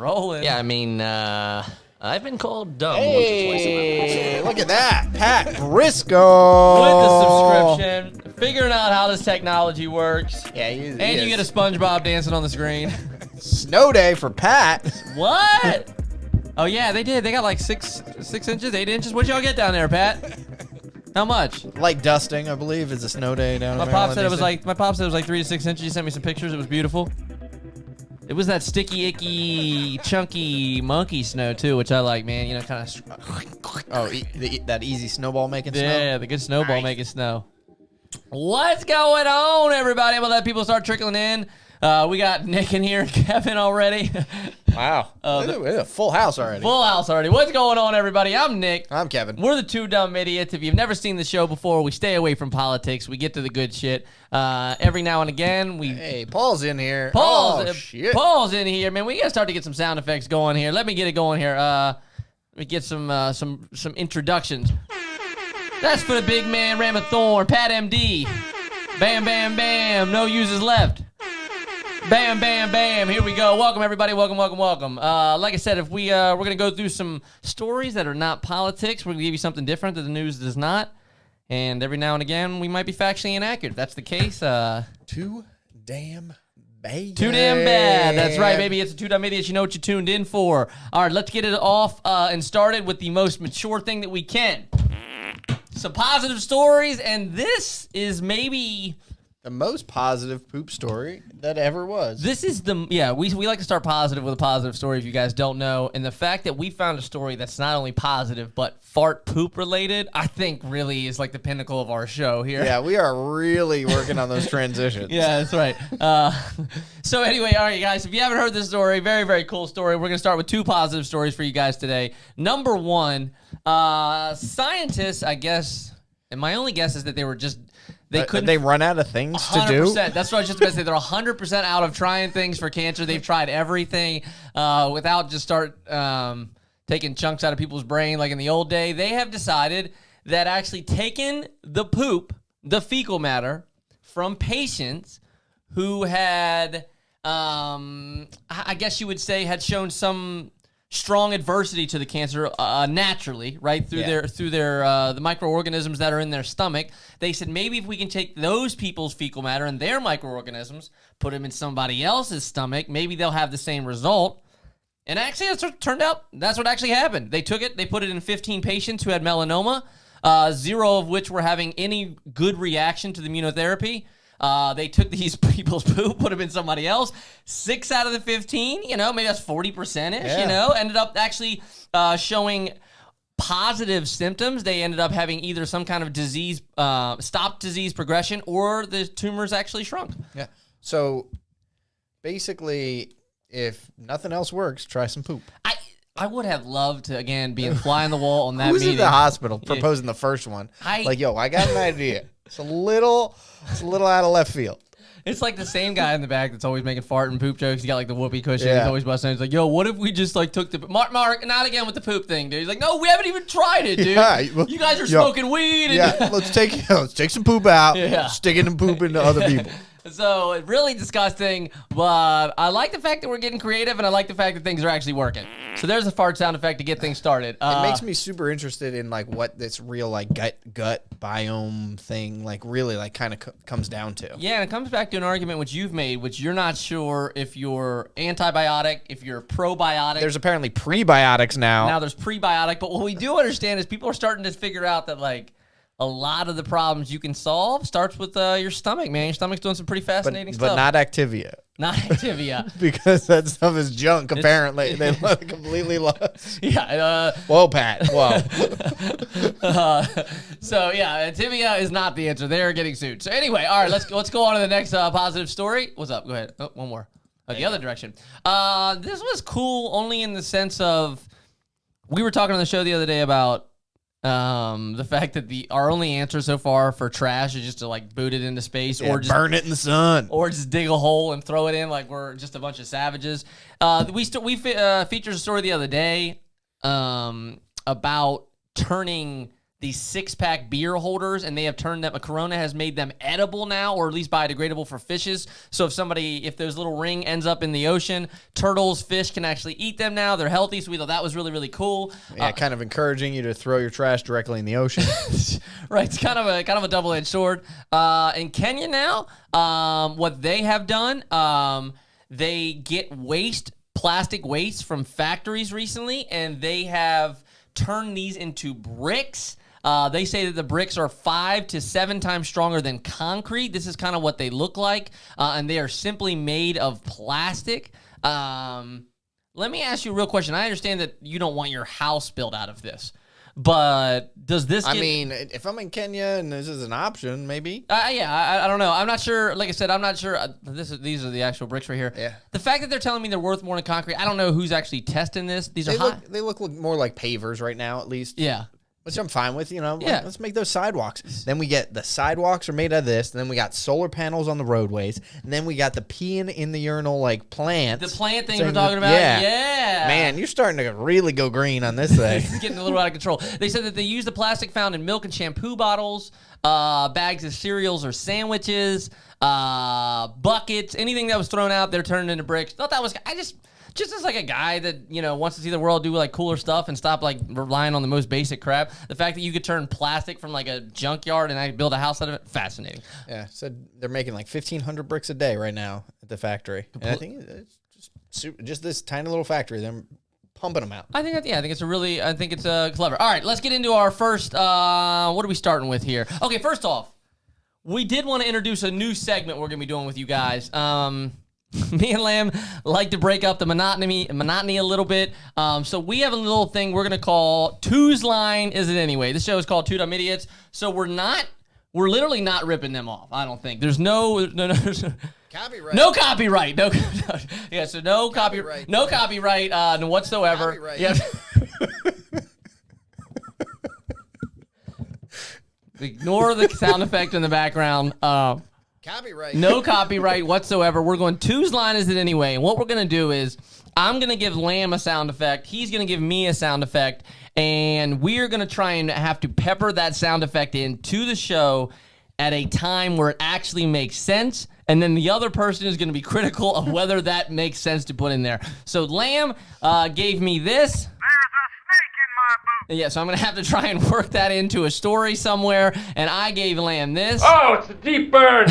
rolling. Yeah, I mean, I've been called dumb once or twice in my life. Hey, look at that. Pat Briscoe. With the subscription, figuring out how this technology works. Yeah, And you get a SpongeBob dancing on the screen. snow day for Pat. What? Oh, yeah, they did. They got like 6 inches, 8 inches. What'd y'all get down there, Pat? How much? Like dusting, I believe, is a snow day down My in pop Maryland. said it was like 3 to 6 inches. He sent me some pictures. It was beautiful. It was that sticky, icky, chunky monkey snow too, which I like, man. You know, kind of. Oh, that easy snowball making snow? Yeah, the good snowball making snow. What's going on, everybody? I'm gonna let people start trickling in. We got Nick in here and Kevin already. Wow. It's a full house already. Full house already. What's going on, everybody? I'm Nick. I'm Kevin. We're the Two Dumb Idiots. If you've never seen the show before, we stay away from politics. We get to the good shit. Every now and again, we... Hey, Paul's in here. Shit. Paul's in here, man. We gotta start to get some sound effects going here. Let me get it going here. Let me get some introductions. That's for the big man, Ramathorn, Pat MD. Bam, bam, bam. No users left. Bam, bam, bam. Here we go. Welcome, everybody. Welcome. Like I said, if we're going to go through some stories that are not politics, we're going to give you something different that the news does not. And every now and again, we might be factually inaccurate. If that's the case, Too damn bad. Too damn bad. That's right, baby. It's a Two Dumb Idiots. You know what you tuned in for. All right, let's get it off and started with the most mature thing that we can. Some positive stories, and this is maybe... the most positive poop story that ever was. This is we like to start positive with a positive story if you guys don't know. And the fact that we found a story that's not only positive, but fart poop related, I think really is like the pinnacle of our show here. Yeah, we are really working on those transitions. Yeah, that's right. So anyway, all right, guys, if you haven't heard this story, very, very cool story. We're going to start with 2 positive stories for you guys today. Number 1, scientists, I guess, and my only guess is that they were just... They run out of things to do? That's what I was just about to say. They're 100% out of trying things for cancer. They've tried everything without just taking chunks out of people's brain like in the old day. They have decided that actually taking the poop, the fecal matter, from patients who had, I guess you would say, had shown some strong adversity to the cancer naturally, right, through their the microorganisms that are in their stomach. They said maybe if we can take those people's fecal matter and their microorganisms, put them in somebody else's stomach, maybe they'll have the same result. And actually, it turned out that's what actually happened. They took it, they put it in 15 patients who had melanoma, 0 of which were having any good reaction to the immunotherapy. They took these people's poop, put them in somebody else. 6 out of the 15, maybe that's 40%-ish, ended up actually showing positive symptoms. They ended up having either some kind of disease, stopped disease progression, or the tumors actually shrunk. Yeah. So basically, if nothing else works, try some poop. I would have loved to, again, be a fly on the wall on that Who's meeting. in the hospital proposing the first one? I got an idea. It's a little out of left field. It's like the same guy in the back that's always making fart and poop jokes. He got like the whoopee cushion. Yeah. He's always busting. He's like, yo, what if we just like took the... Mark, not again with the poop thing, dude. He's like, no, we haven't even tried it, dude. Yeah, you guys are smoking weed. And let's take some poop out, stick it and poop into other people. So, really disgusting, but I like the fact that we're getting creative, and I like the fact that things are actually working. So there's a fart sound effect to get things started. It makes me super interested in like what this real like gut biome thing like really like kind of comes down to. Yeah, and it comes back to an argument which you've made, which you're not sure if you're antibiotic, if you're probiotic. There's apparently prebiotics now. Now there's prebiotic, but what we do understand is people are starting to figure out that like a lot of the problems you can solve starts with your stomach, man. Your stomach's doing some pretty fascinating stuff. But not Activia. Not Activia. Because that stuff is junk, apparently. They completely lost. Yeah. Whoa, Pat. Whoa. So, yeah, Activia is not the answer. They're getting sued. So, anyway, all right, let's go on to the next positive story. What's up? Go ahead. Oh, one more. The other direction. This was cool only in the sense of we were talking on the show the other day about the fact that our only answer so far for trash is just to like boot it into space or just burn it in the sun or just dig a hole and throw it in like we're just a bunch of savages. We featured a story the other day about turning these 6-pack beer holders, and they have turned them. Corona has made them edible now, or at least biodegradable for fishes. So if those little ring ends up in the ocean, turtles, fish can actually eat them now. They're healthy, so we thought that was really, really cool. Yeah, kind of encouraging you to throw your trash directly in the ocean. Right, it's kind of a double-edged sword. In Kenya now, what they have done, they get plastic waste from factories recently, and they have turned these into bricks. They say that the bricks are 5 to 7 times stronger than concrete. This is kind of what they look like, and they are simply made of plastic. Let me ask you a real question. I understand that you don't want your house built out of this, but does this I mean, if I'm in Kenya and this is an option, maybe. I don't know. I'm not sure. Like I said, I'm not sure. These are the actual bricks right here. Yeah. The fact that they're telling me they're worth more than concrete, I don't know who's actually testing this. They look more like pavers right now, at least. Yeah. Which I'm fine with, Yeah. Let's make those sidewalks. Then we get the sidewalks are made out of this. And then we got solar panels on the roadways. And then we got the peeing in the urinal, like, plants. The plant things we're talking about? Yeah. Man, you're starting to really go green on this thing. It's getting a little out of control. They said that they use the plastic found in milk and shampoo bottles, bags of cereals or sandwiches, buckets, anything that was thrown out, they're turned into bricks. Thought that was, just as like a guy that, wants to see the world do like cooler stuff and stop like relying on the most basic crap, the fact that you could turn plastic from like a junkyard and I build a house out of it, fascinating. Yeah, said they're making like 1,500 bricks a day right now at the factory. And I think it's just this tiny little factory. They're pumping them out. I think it's clever. All right, let's get into our first. What are we starting with here? Okay, first off, we did want to introduce a new segment we're gonna be doing with you guys. Me and Lamb like to break up the monotony a little bit. So we have a little thing we're going to call 2's Line Is It Anyway? This show is called 2 Dumb Idiots. So we're literally not ripping them off. I don't think. There's no Copyright. No copyright. Yeah, so no copyright. No copyright whatsoever. Copyright. Yeah. Ignore the sound effect in the background. Copyright. No copyright whatsoever. We're going 2's Line Is It Anyway? And what we're going to do is I'm going to give Lamb a sound effect. He's going to give me a sound effect. And we're going to try and have to pepper that sound effect into the show at a time where it actually makes sense. And then the other person is going to be critical of whether that makes sense to put in there. So Lamb gave me this. Yeah, so I'm going to have to try and work that into a story somewhere. And I gave Lamb this. Oh, it's a deep burn.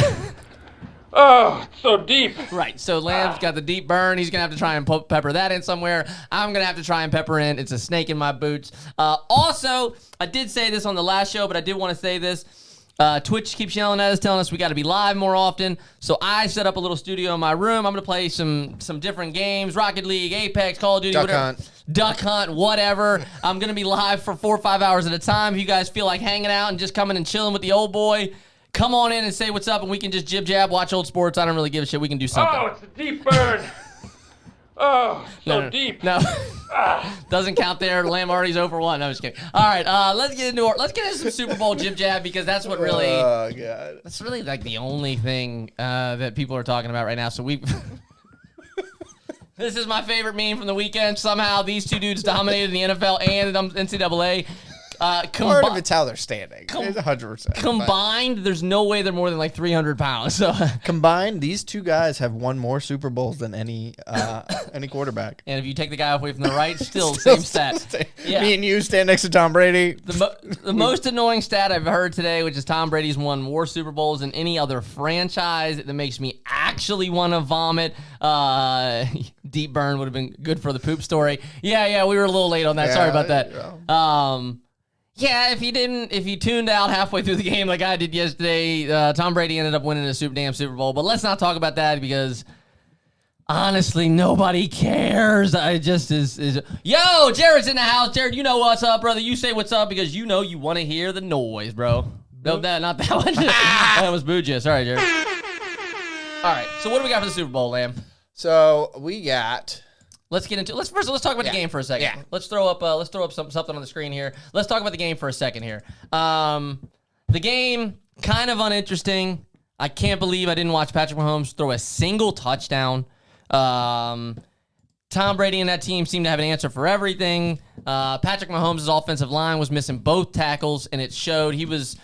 Oh, it's so deep. Right, so Lamb's got the deep burn. He's going to have to try and pepper that in somewhere. I'm going to have to try and pepper in. It's a snake in my boots. Also, I did say this on the last show, but I did want to say this. Twitch keeps yelling at us, telling us we got to be live more often. So I set up a little studio in my room. I'm going to play some different games, Rocket League, Apex, Call of Duty, Duck Hunt, whatever. I'm going to be live for 4 or 5 hours at a time. If you guys feel like hanging out and just coming and chilling with the old boy, come on in and say what's up, and we can just jib-jab, watch old sports. I don't really give a shit. We can do something. Oh, it's a deep burn. Oh, so deep. No. Doesn't count there. Lamb already's over 1. No, I'm just kidding. All right, let's get into some Super Bowl jib jab because that's what really. Oh god. That's really like the only thing that people are talking about right now. So we. This is my favorite meme from the weekend. Somehow these two dudes dominated the NFL and the NCAA. Part of it's how they're standing. It's 100%. Combined, there's no way they're more than like 300 pounds. So combined, these two guys have won more Super Bowls than any quarterback. And if you take the guy away from the right, still same stat. Yeah. Me and you stand next to Tom Brady. The most annoying stat I've heard today, which is Tom Brady's won more Super Bowls than any other franchise. That makes me actually want to vomit. Deep burn would have been good for the poop story. Yeah, we were a little late on that. Yeah, Sorry about that. Yeah, if you tuned out halfway through the game like I did yesterday, Tom Brady ended up winning a Super Bowl. But let's not talk about that because honestly, nobody cares. I just is. Yo, Jared's in the house. Jared, you know what's up, brother. You say what's up because you know you want to hear the noise, bro. No, not that one. That was Boo Jizz. All right, Jared. All right, so what do we got for the Super Bowl, Lamb? So we got. Let's get into. Let's talk about the game for a second. Yeah. Let's throw up something on the screen here. Let's talk about the game for a second here. The game kind of uninteresting. I can't believe I didn't watch Patrick Mahomes throw a single touchdown. Tom Brady and that team seemed to have an answer for everything. Patrick Mahomes' offensive line was missing both tackles, and it showed. He was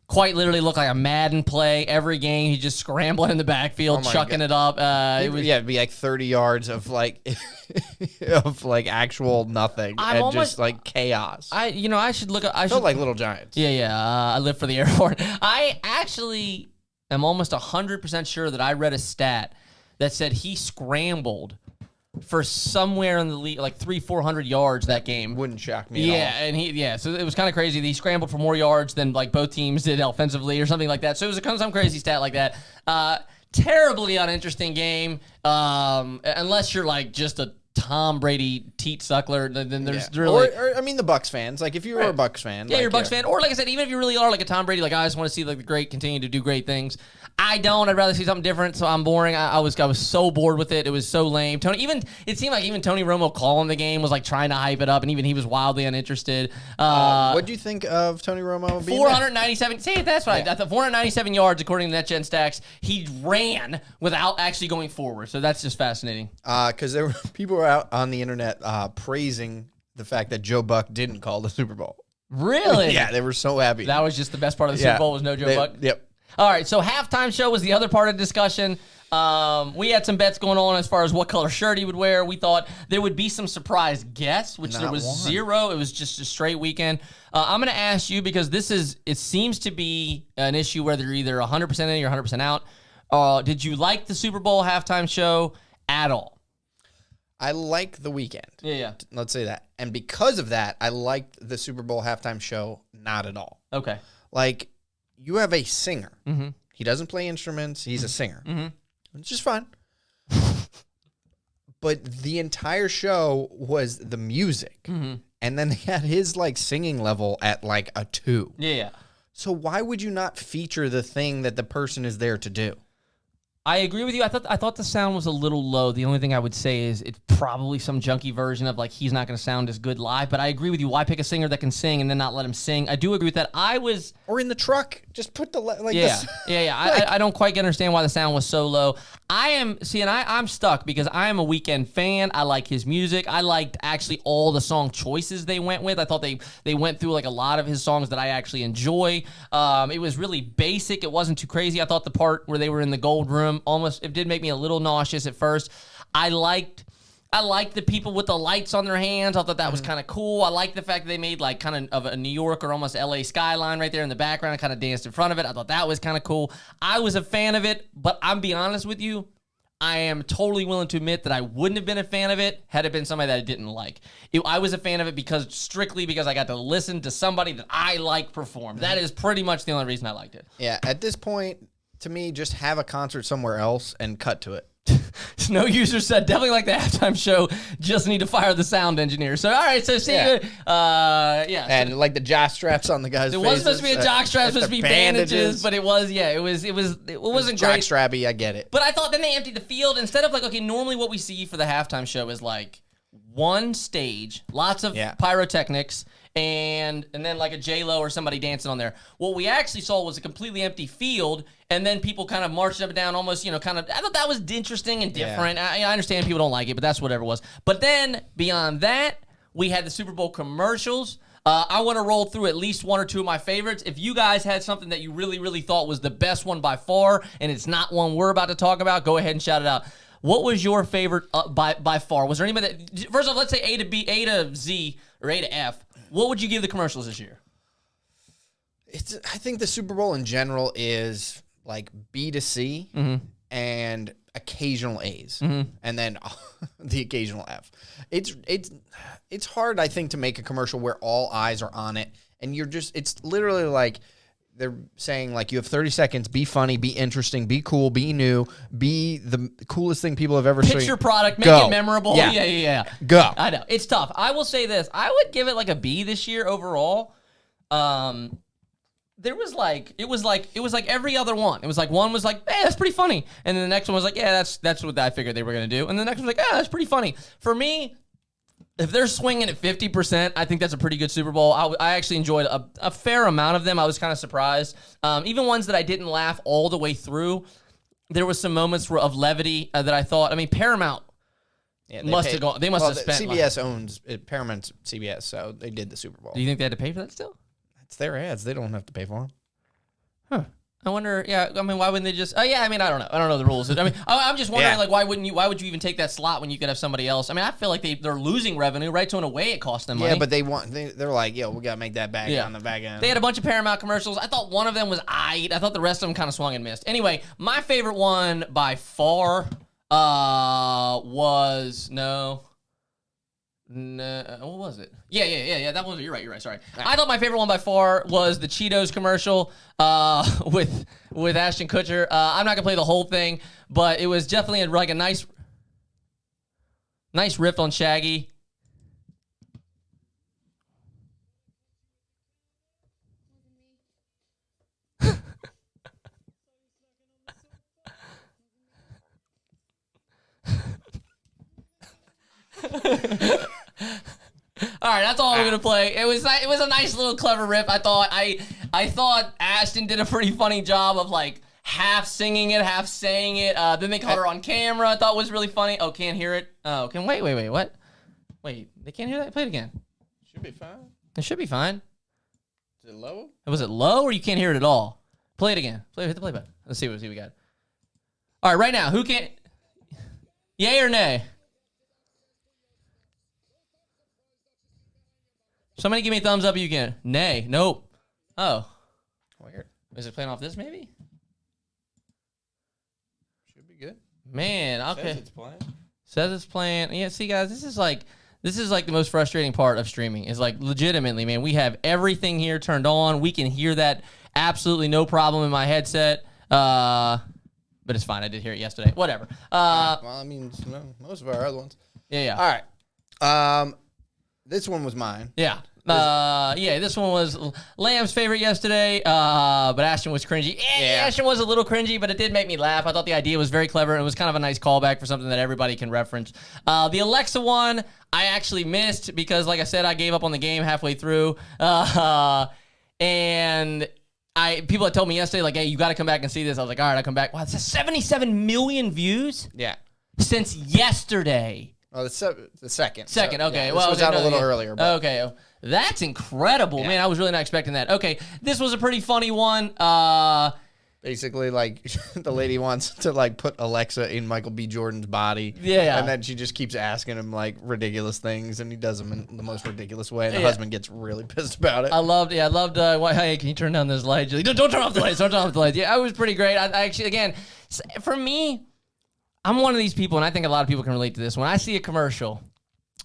quite literally looked like a Madden play every game. He just scrambling in the backfield, chucking it up. It'd be like 30 yards of like of like actual nothing and just like chaos. I should look. I felt should, like Little Giants. Yeah. I live for the airport. I actually am almost 100% sure that I read a stat that said he scrambled for somewhere in the league, like 300-400 yards that game. Wouldn't shock me at all. So it was kind of crazy that he scrambled for more yards than like both teams did offensively or something like that. So it was some crazy stat like that. Terribly uninteresting game, unless you're like just a Tom Brady teat suckler, then there's really... Or, I mean, the Bucks fans. Like, if you were a Bucks fan. Yeah, you're a Bucks fan. Or, like I said, even if you really are like a Tom Brady, like, I just want to see like the great continue to do great things. I don't. I'd rather see something different, so I'm boring. I was so bored with it. It was so lame. It seemed like even Tony Romo calling the game was like trying to hype it up, and even he was wildly uninterested. What do you think of Tony Romo being 497. See, that's right. Yeah. 497 yards according to NetGen Stacks. He ran without actually going forward, so that's just fascinating. Because there were people were out on the internet praising the fact that Joe Buck didn't call the Super Bowl. Really? Yeah, they were so happy. That was just the best part of the Super Bowl was no Joe Buck? Yep. All right, so halftime show was the other part of the discussion. We had some bets going on as far as what color shirt he would wear. We thought there would be some surprise guests, which there was zero. It was just a straight weekend. I'm going to ask you because it seems to be an issue whether you're either 100% in or 100% out. Did you like the Super Bowl halftime show at all? I like the weekend. Yeah. Let's say that. And because of that, I liked the Super Bowl halftime show not at all. Okay. Like, you have a singer. Mm-hmm. He doesn't play instruments. He's a singer. Mm-hmm. It's just fun. But the entire show was the music. Mm-hmm. And then they had his, like, singing level at, like, a 2. Yeah. So why would you not feature the thing that the person is there to do? I agree with you. I thought the sound was a little low. The only thing I would say is it's probably some junky version of like he's not going to sound as good live. But I agree with you. Why pick a singer that can sing and then not let him sing? I do agree with that. Or in the truck, just put the I don't quite understand why the sound was so low. I'm stuck because I am a Weeknd fan. I like his music. I liked actually all the song choices they went with. I thought they went through like a lot of his songs that I actually enjoy. It was really basic. It wasn't too crazy. I thought the part where they were in the gold room it did make me a little nauseous at first. I liked the people with the lights on their hands. I thought that was kind of cool. I liked the fact that they made like kind of a New York or almost LA skyline right there in the background and kind of danced in front of it. I thought that was kind of cool. I was a fan of it, but I'm be honest with you, I am totally willing to admit that I wouldn't have been a fan of it had it been somebody that I didn't like. I was a fan of it strictly because I got to listen to somebody that I like perform. That is pretty much the only reason I liked it. Yeah, at this point, to me, just have a concert somewhere else and cut to it. Snow User said, definitely like the halftime show, just need to fire the sound engineer. So, all right, so see you. And like the jock straps on the guys' faces. It wasn't supposed to be a jock strap, it was supposed to be bandages, but it wasn't great. Jock strappy, I get it. But I thought then they emptied the field. Instead of like, okay, normally what we see for the halftime show is like one stage, lots of pyrotechnics, and then like a J-Lo or somebody dancing on there. What we actually saw was a completely empty field, and then people kind of marching up and down almost, I thought that was interesting and different. Yeah. I understand people don't like it, but that's whatever it was. But then beyond that, we had the Super Bowl commercials. I want to roll through at least one or two of my favorites. If you guys had something that you really, really thought was the best one by far, and it's not one we're about to talk about, go ahead and shout it out. What was your favorite by far? Was there anybody that, first off, let's say A to Z, or A to F. What would you give the commercials this year? I think the Super Bowl in general is like B to C and occasional A's, and then the occasional F. It's hard, I think, to make a commercial where all eyes are on it, and it's literally like they're saying like you have 30 seconds, be funny, be interesting, be cool, be new, be the coolest thing people have ever seen. Pitch your product, make it memorable. Yeah. Go. I know. It's tough. I will say this. I would give it like a B this year overall. It was like every other one. It was like one was like, hey, that's pretty funny. And then the next one was like, yeah, that's what I figured they were going to do. And the next one was like, that's pretty funny. For me, if they're swinging at 50%, I think that's a pretty good Super Bowl. I actually enjoyed a fair amount of them. I was kind of surprised. Even ones that I didn't laugh all the way through, there was some moments of levity that I thought, Paramount Yeah, Must have gone. They must have spent. CBS owns Paramount CBS, so they did the Super Bowl. Do you think they had to pay for that still? It's their ads. They don't have to pay for them. Huh. I wonder. Yeah. I mean, why wouldn't they just? Oh, yeah. I mean, I don't know. I don't know the rules. I mean, I'm just wondering, like, why would you even take that slot when you could have somebody else? I mean, I feel like they're losing revenue, right? So in a way, it costs them money. Yeah, but they're like, yo, we gotta make that back on the back end. They had a bunch of Paramount commercials. I thought one of them was I thought the rest of them kind of swung and missed. Anyway, my favorite one by far was what was it? Yeah. That was it. You're right. Sorry. I thought my favorite one by far was the Cheetos commercial with Ashton Kutcher. I'm not gonna play the whole thing, but it was definitely like a nice riff on Shaggy. All right, that's all I'm gonna play. It was a nice little clever riff. I thought Ashton did a pretty funny job of like half singing it, half saying it. Then they caught her on camera. I thought was really funny. Oh, can't hear it. Oh, wait. What? Wait, they can't hear that. Play it again. Should be fine. It should be fine. Is it low? Was it low or you can't hear it at all? Play it again. Hit the play button. Let's see what we got. All right, right now, who can't? Yay or nay? Somebody give me a thumbs up if you can. Nay. Nope. Oh. Weird. Is it playing off this maybe? Should be good. Man, okay. Says it's playing. Yeah, see guys, this is like the most frustrating part of streaming. Is like legitimately, man, we have everything here turned on. We can hear that absolutely no problem in my headset. But it's fine. I did hear it yesterday. Whatever. Well, I mean, most of our other ones. Yeah. All right. This one was mine. Yeah. This one was Lamb's favorite yesterday, but Ashton was cringy. Ashton was a little cringy, but it did make me laugh. I thought the idea was very clever, and it was kind of a nice callback for something that everybody can reference. The Alexa one, I actually missed because, like I said, I gave up on the game halfway through. And people had told me yesterday, like, hey, you got to come back and see this. I was like, all right, I'll come back. Wow, it's 77 million views? Yeah. Since yesterday. Oh, the second. Second, so, okay. Yeah, Well, this was out a little earlier. But. Okay. That's incredible. Man, I was really not expecting that. Okay, this was a pretty funny one. Basically, like, the lady wants to, like, put Alexa in Michael B. Jordan's body. Yeah. And then she just keeps asking him, like, ridiculous things, and he does them in the most ridiculous way, and the husband gets really pissed about it. I loved, hey, can you turn down those lights? Like, don't turn off the lights. Don't turn off the lights. Yeah, it was pretty great. I actually, again, for me, I'm one of these people, and I think a lot of people can relate to this. When I see a commercial,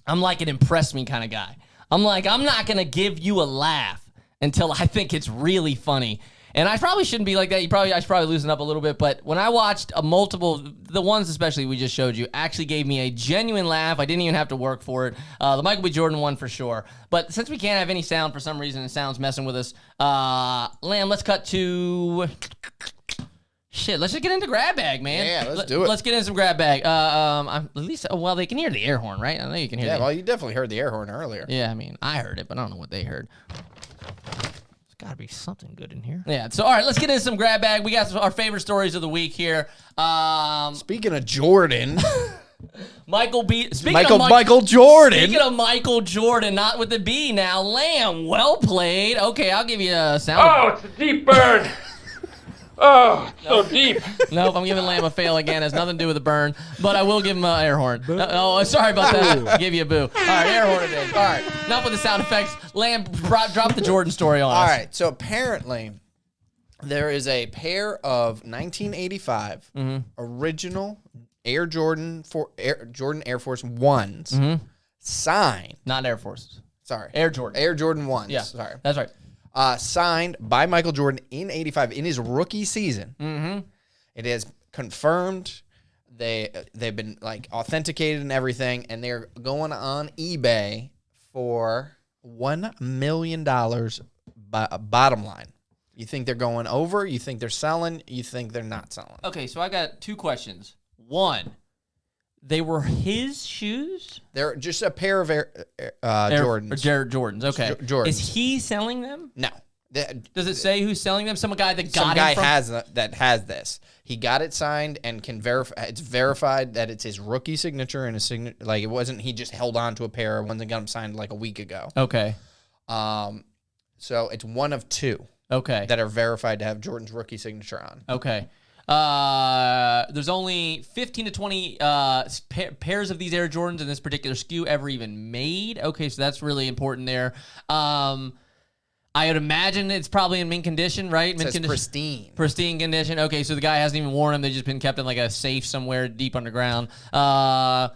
I'm like an impress me kind of guy. I'm like, I'm not going to give you a laugh until I think it's really funny. And I probably shouldn't be like that. I should probably loosen up a little bit. But when I watched the ones especially we just showed you, actually gave me a genuine laugh. I didn't even have to work for it. The Michael B. Jordan one for sure. But since we can't have any sound for some reason, and sound's messing with us, Lamb, let's cut to... Shit, let's just get into grab bag, man. Yeah, let's do it. Let's get into some grab bag. At least, well, they can hear the air horn, right? I know you can hear. Yeah, well, you definitely heard the air horn earlier. Yeah, I mean, I heard it, but I don't know what they heard. There's got to be something good in here. Yeah. So, all right, let's get into some grab bag. We got our favorite stories of the week here. Speaking of Jordan, Michael Jordan. Speaking of Michael Jordan, not with the B now. Lamb, well played. Okay, I'll give you a sound. Oh, it's a deep burn. Oh, so deep. Nope, I'm giving Lamb a fail again. It has nothing to do with the burn, but I will give him an air horn. Oh, sorry about that. I'll give you a boo. All right, air horn it is. All right, enough with the sound effects. Lamb, drop the Jordan story on us. All right, so apparently there is a pair of 1985 original Jordan Air Force Ones signed. Not Air Forces. Sorry. Air Jordan. Air Jordan 1s. Yeah, sorry. That's right. Signed by Michael Jordan in 85 in his rookie season. Mm-hmm. It is confirmed. They've been like authenticated and everything, and they're going on eBay for $1 million bottom line. You think they're going over? You think they're selling? You think they're not selling? Okay, so I got two questions. One, they were his shoes? They're just a pair of Jordans. Jordans, okay. Jordans. Is he selling them? No. Does it say who's selling them? Some guy that got Some guy it from... has this. He got it signed and can verify. It's verified that it's his rookie signature and his signature. Like, it wasn't. He just held on to a pair once and got them signed like a week ago. Okay. So it's one of two. Okay. That are verified to have Jordan's rookie signature on. Okay. There's only 15 to 20 pairs of these Air Jordans in this particular SKU ever even made. Okay, so that's really important there. I would imagine it's probably in mint condition, right? Mint condition. Pristine. Pristine condition. Okay, so the guy hasn't even worn them. They've just been kept in like a safe somewhere deep underground. I'm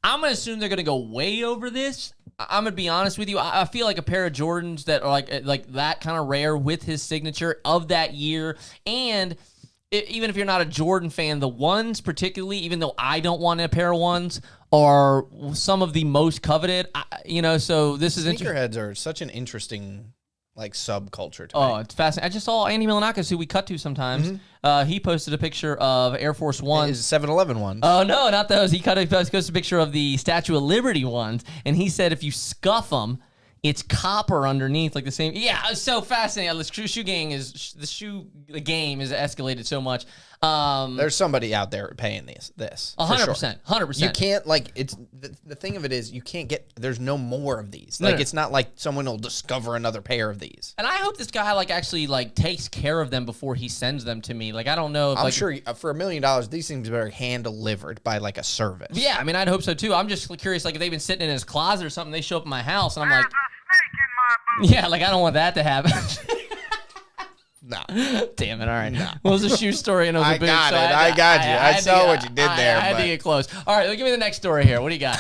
going to assume they're going to go way over this. I'm going to be honest with you. I feel like a pair of Jordans that are like that kind of rare with his signature of that year. And even if you're not a Jordan fan, the ones particularly, even though I don't want a pair of ones, are some of the most coveted. So this is interesting. Sneakerheads are such an interesting subculture to me. Oh, it's fascinating. I just saw Andy Milanakis, who we cut to sometimes. He posted a picture of Air Force Ones. His 7-Eleven ones. Oh, no, not those. He posted a picture of the Statue of Liberty ones, and he said if you scuff them, it's copper underneath, like the same. Yeah, it's so fascinating. The shoe game has escalated so much. There's somebody out there paying this. 100%. 100%. You can't it's the thing of it is you can't get. There's no more of these. It's not like someone will discover another pair of these. And I hope this guy actually takes care of them before he sends them to me. I don't know. If, I'm sure for $1 million, these things are hand delivered by a service. Yeah, I mean, I'd hope so too. I'm just curious, if they've been sitting in his closet or something. They show up at my house, and I'm like, yeah, I don't want that to happen. No. Damn it. All right. No. Well, it was a shoe story and it was a boot. I got you. I saw what you did there. I had to get close. All right. Give me the next story here. What do you got?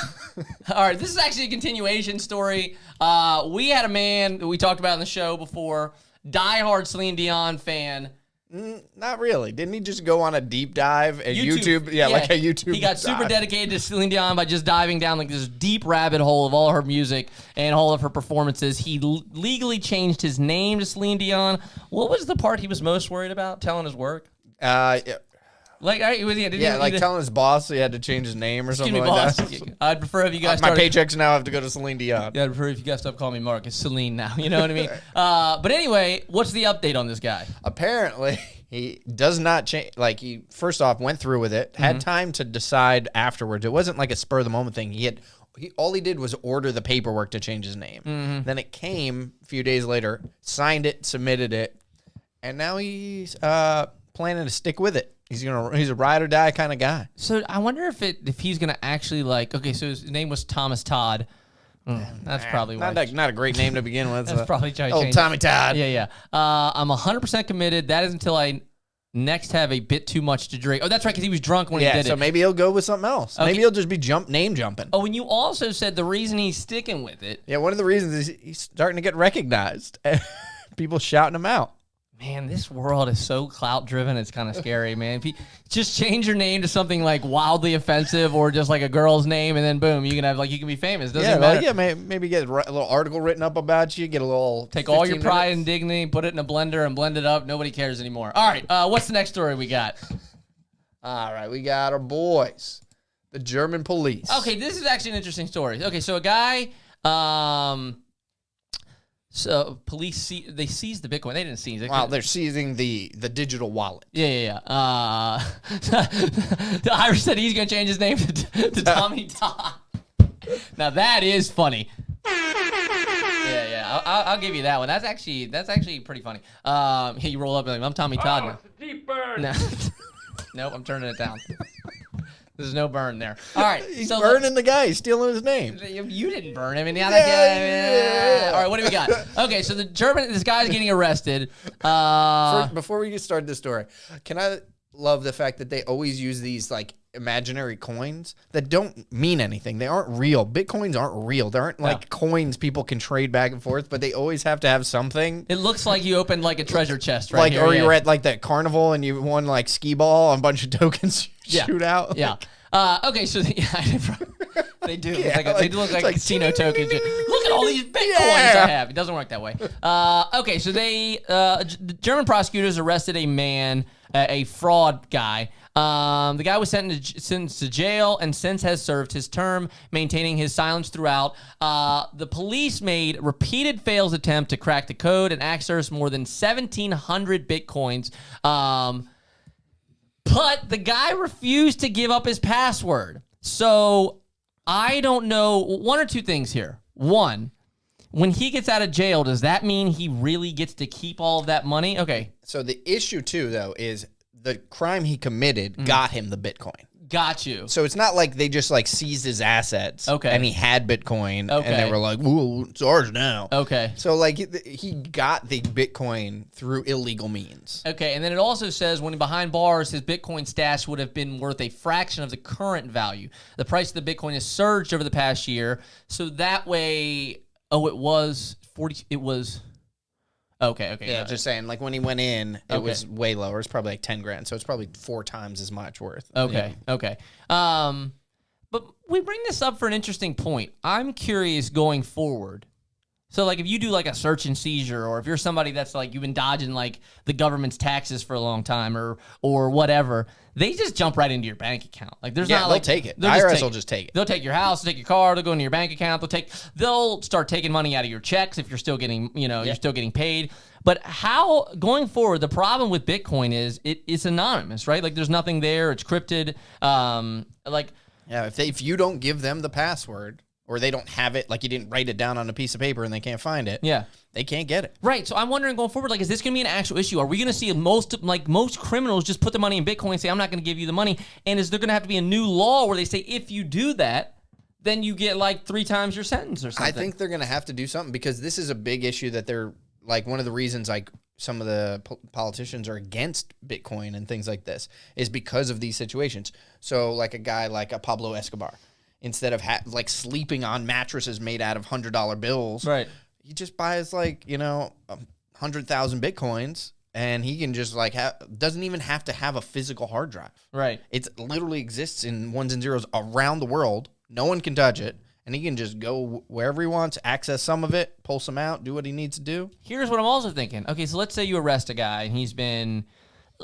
All right. This is actually a continuation story. We had a man that we talked about in the show before, diehard Celine Dion fan. Not really. Didn't he just go on a deep dive at YouTube? Yeah, like a YouTube. He got super dedicated to Celine Dion by just diving down this deep rabbit hole of all her music and all of her performances. He legally changed his name to Celine Dion. What was the part he was most worried about? Telling his work? Yeah. Telling his boss he had to change his name or something boss. that. I'd prefer if you guys my paychecks now have to go to Celine Dion. Yeah, I'd prefer if you guys stop calling me Mark. It's Celine now. You know what I mean? But anyway, what's the update on this guy? Apparently, he does not change. He first off went through with it, had time to decide afterwards. It wasn't like a spur of the moment thing. All he did was order the paperwork to change his name. Then it came a few days later, signed it, submitted it, and now he's planning to stick with it. He's a ride or die kind of guy. So I wonder if he's gonna actually so his name was Thomas Todd. That's probably why. Not a great name to begin with. That's probably why. Old Tommy Todd. Yeah. I'm 100% committed. That is until I next have a bit too much to drink. Oh, that's right, because he was drunk when he did it. So maybe he'll go with something else. Okay. Maybe he'll just be name jumping. Oh, and you also said the reason he's sticking with it. Yeah, one of the reasons is he's starting to get recognized. People shouting him out. Man, this world is so clout-driven, it's kind of scary, man. If you just change your name to something wildly offensive or just a girl's name, and then boom, you can have you can be famous. Doesn't matter. Maybe get a little article written up about you, get a little... Take all your pride and dignity, put it in a blender and blend it up. Nobody cares anymore. All right, what's the next story we got? All right, we got our boys, the German police. Okay, this is actually an interesting story. Okay, so a guy... So police they seized the Bitcoin. They didn't seize it. Wow, they're seizing the digital wallet. Yeah. The Irish said he's gonna change his name to Tommy Todd. Now that is funny. Yeah. I'll give you that one. That's actually pretty funny. You roll up and I'm Tommy Todd. It's a deep burn. No. Nope, I'm turning it down. There's no burn there. All right. He's burning the guy. He's stealing his name. You didn't burn him. Yeah. All right, what do we got? Okay, so this guy's getting arrested. Before we get started this story, can I love the fact that they always use these imaginary coins that don't mean anything. They aren't real. Bitcoins aren't real. They aren't coins people can trade back and forth, but they always have to have something. It looks like you opened a treasure chest right here. Or you're at that carnival and you won skee ball and a bunch of tokens shoot out. Yeah. Okay, so they do. They do look like casino tokens. Look at all these Bitcoins I have. It doesn't work that way. Okay, so the German prosecutors arrested a man, a fraud guy, The guy was sentenced to jail and since has served his term, maintaining his silence throughout. The police made repeated failed attempt to crack the code and access more than 1,700 Bitcoins. But the guy refused to give up his password. So I don't know. One or two things here. One, when he gets out of jail, does that mean he really gets to keep all of that money? Okay. So the issue too, though, is the crime he committed got him the Bitcoin. Got you. So it's not like they just like seized his assets. Okay. And he had Bitcoin. Okay. And they were like, "Whoa, it's ours now." Okay. So like he got the Bitcoin through illegal means. Okay, and then it also says when behind bars, his Bitcoin stash would have been worth a fraction of the current value. The price of the Bitcoin has surged over the past year, so that way, it was 40. It was okay. Yeah, just saying. Like when he went in, it Okay. was way lower. It's probably like 10 grand. So it's probably 4 times as much worth. Okay. But we bring this up for an interesting point. I'm curious going forward. So, like, if you do, like, a search and seizure, or if you're somebody that's, like, you've been dodging, like, the government's taxes for a long time or whatever, they just jump right into your bank account. Like, there's not, they'll like... take it. The they'll just IRS take will it. just take it. They'll take your house, they'll take your car, they'll go into your bank account, they'll start taking money out of your checks if you're still getting, you're still getting paid. But going forward, the problem with Bitcoin is it's anonymous, right? Like, there's nothing there, it's cryptid, Yeah, if you don't give them the password, or they don't have it, like you didn't write it down on a piece of paper and they can't find it, yeah. they can't get it. Right, so I'm wondering going forward, like, is this going to be an actual issue? Are we going to see most criminals just put their money in Bitcoin and say, I'm not going to give you the money? And is there going to have to be a new law where they say, if you do that, then you get, like, 3 times your sentence or something? I think they're going to have to do something because this is a big issue that they're, like, one of the reasons, like, some of the politicians are against Bitcoin and things like this is because of these situations. So, like, a guy like a Pablo Escobar, instead of sleeping on mattresses made out of $100 bills, right? He just buys 100,000 Bitcoins, and he can just doesn't even have to have a physical hard drive. Right. It literally exists in ones and zeros around the world. No one can touch it, and he can just go wherever he wants, access some of it, pull some out, do what he needs to do. Here's what I'm also thinking. Okay, so let's say you arrest a guy, and he's been...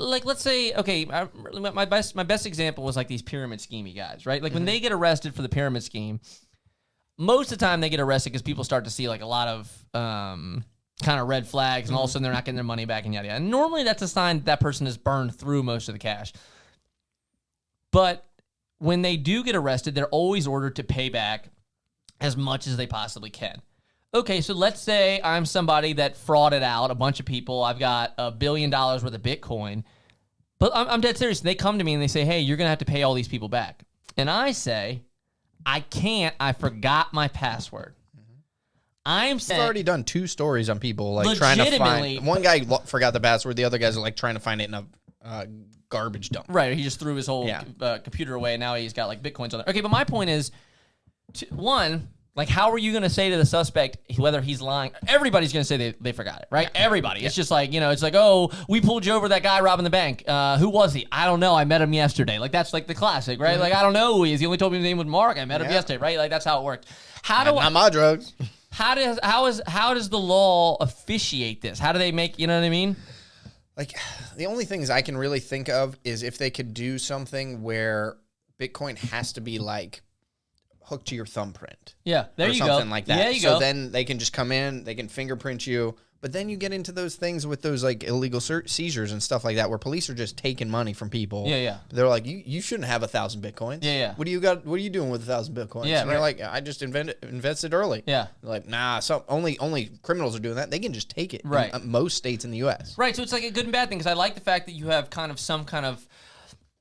Like, let's say, okay, my best example was, like, these pyramid schemey guys, right? Like, when they get arrested for the pyramid scheme, most of the time they get arrested because people start to see, like, a lot of kind of red flags, and all of a sudden they're not getting their money back and yada, yada. And normally that's a sign that person has burned through most of the cash. But when they do get arrested, they're always ordered to pay back as much as they possibly can. Okay, so let's say I'm somebody that frauded out a bunch of people. I've got $1 billion worth of Bitcoin. But I'm dead serious. They come to me and they say, hey, you're going to have to pay all these people back. And I say, I can't. I forgot my password. I'm saying... I've already done 2 stories on people trying to find... One guy forgot the password. The other guys are trying to find it in a garbage dump. Right. He just threw his whole computer away, and now he's got Bitcoins on there. Okay, but my point is, one... Like, how are you going to say to the suspect whether he's lying? Everybody's going to say they forgot it, right? Yeah. Everybody. It's just like, it's like, oh, we pulled you over, that guy robbing the bank. Who was he? I don't know. I met him yesterday. Like, that's like the classic, right? Mm-hmm. Like, I don't know who he is. He only told me his name was Mark. I met him yesterday, right? Like, that's how it worked. Not my drugs. How does the law officiate this? How do they make, you know what I mean? Like, the only things I can really think of is if they could do something where Bitcoin has to be hooked to your thumbprint. Yeah, there you go. Something like that. Yeah, you go. So go. then they can just come in, they can fingerprint you, but then you get into those things with those illegal seizures and stuff like that where police are just taking money from people. Yeah, yeah. They're like, you shouldn't have 1,000 Bitcoins. Yeah, yeah. What are you doing with 1,000 Bitcoins? Yeah, and they're like, I just invested early. Yeah. They're like, nah, only criminals are doing that. They can just take it. Right. In most states in the U.S. Right, so it's like a good and bad thing because I like the fact that you have kind of some kind of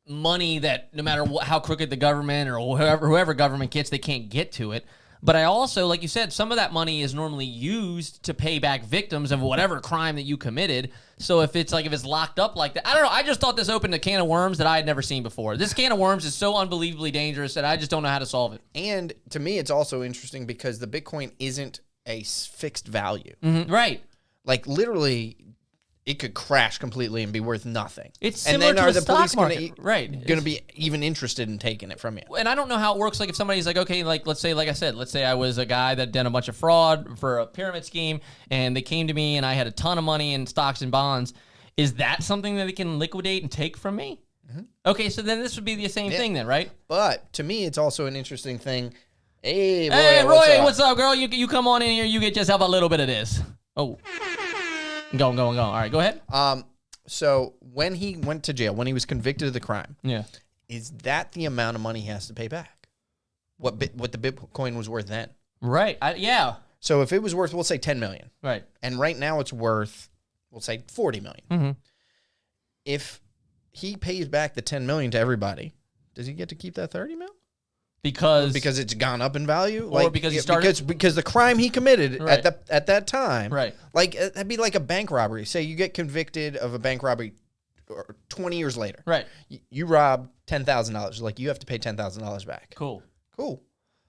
money that no matter how crooked the government or whoever government gets, they can't get to it. But I also, like you said, some of that money is normally used to pay back victims of whatever crime that you committed. So if it's locked up like that, I don't know. I just thought this opened a can of worms that I had never seen before. This can of worms is so unbelievably dangerous that I just don't know how to solve it. And to me, it's also interesting because the Bitcoin isn't a fixed value. Mm-hmm, right. Like literally, it could crash completely and be worth nothing. It's similar to the stock market, right? Going to be even interested in taking it from you. And I don't know how it works. Like if somebody's like, okay, let's say I was a guy that done a bunch of fraud for a pyramid scheme, and they came to me and I had a ton of money in stocks and bonds. Is that something that they can liquidate and take from me? Okay, so then this would be the same thing then, right? But to me, it's also an interesting thing. Hey, Roy, Hey, Roy, what's up, girl? You come on in here. You get yourself a little bit of this. Oh. Go. All right, go ahead. So when he went to jail, when he was convicted of the crime, Yeah. is that the amount of money he has to pay back? What the Bitcoin was worth then? Right. Yeah. So if it was worth, we'll say 10 million. Right. And right now it's worth, we'll say 40 million. Mm-hmm. If he pays back the 10 million to everybody, does he get to keep that 30 mil? Because It's gone up in value, Or because he started- because the crime he committed Right. at that time, Right. Like that'd be like a bank robbery. Say you get convicted of a bank robbery 20 years later, Right. You robbed $10,000. Like you have to pay $10,000 back. Cool.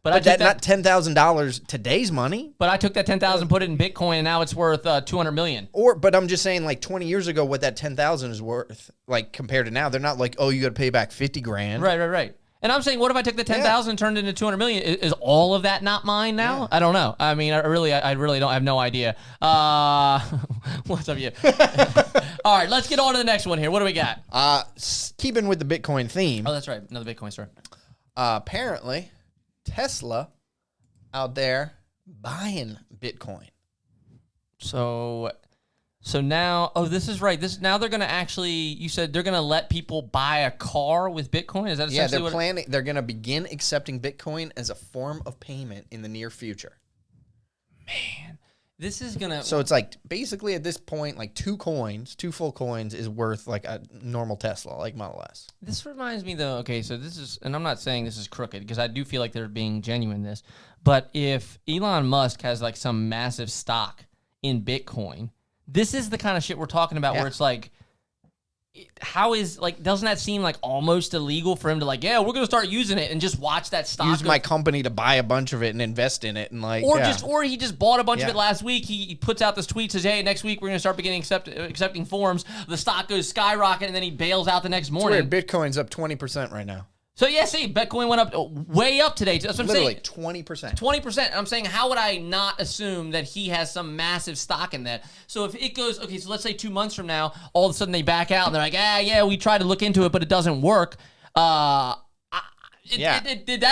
But I took not $10,000 today's money. But I took that 10,000, put it in Bitcoin, and now it's worth 200 million. But I'm just saying, like 20 years ago, what that 10,000 is worth, like compared to now, they're not like, oh, you got to pay back 50 grand. Right. And I'm saying, what if I took the 10,000 and turned it into 200 million? Is all of that not mine now? I don't know. I mean, I really don't. I have no idea. What's up, you? All right, let's get on to the next one here. What do we got? Keeping with the Bitcoin theme. Oh, that's right. Another Bitcoin story. Apparently, Tesla out there buying Bitcoin. So now, this is right. Now they're going to actually, you said they're going to let people buy a car with Bitcoin? Is that essentially they're going to begin accepting Bitcoin as a form of payment in the near future. Man, this is going to... So it's like, basically at this point, like two full coins is worth like a normal Tesla, like Model S. This reminds me though, okay, so this is, and I'm not saying this is crooked because I do feel like they're being genuine in this, but if Elon Musk has like some massive stock in Bitcoin, this is the kind of shit we're talking about where it's like, doesn't that seem like almost illegal for him to like, yeah, we're going to start using it and just watch that stock. Use my company to buy a bunch of it and invest in it. And like, or he just bought a bunch of it last week. He puts out this tweet, says, hey, next week we're going to start beginning accepting forms. The stock goes skyrocket and then he bails out the next morning. It's weird. Bitcoin's up 20% right now. So, yeah, see, Bitcoin went up way up today. That's what I'm saying. Literally 20%. 20%. I'm saying, how would I not assume that he has some massive stock in that? So if it goes, okay, so let's say 2 months from now, all of a sudden they back out and they're like, yeah, we tried to look into it, but it doesn't work. That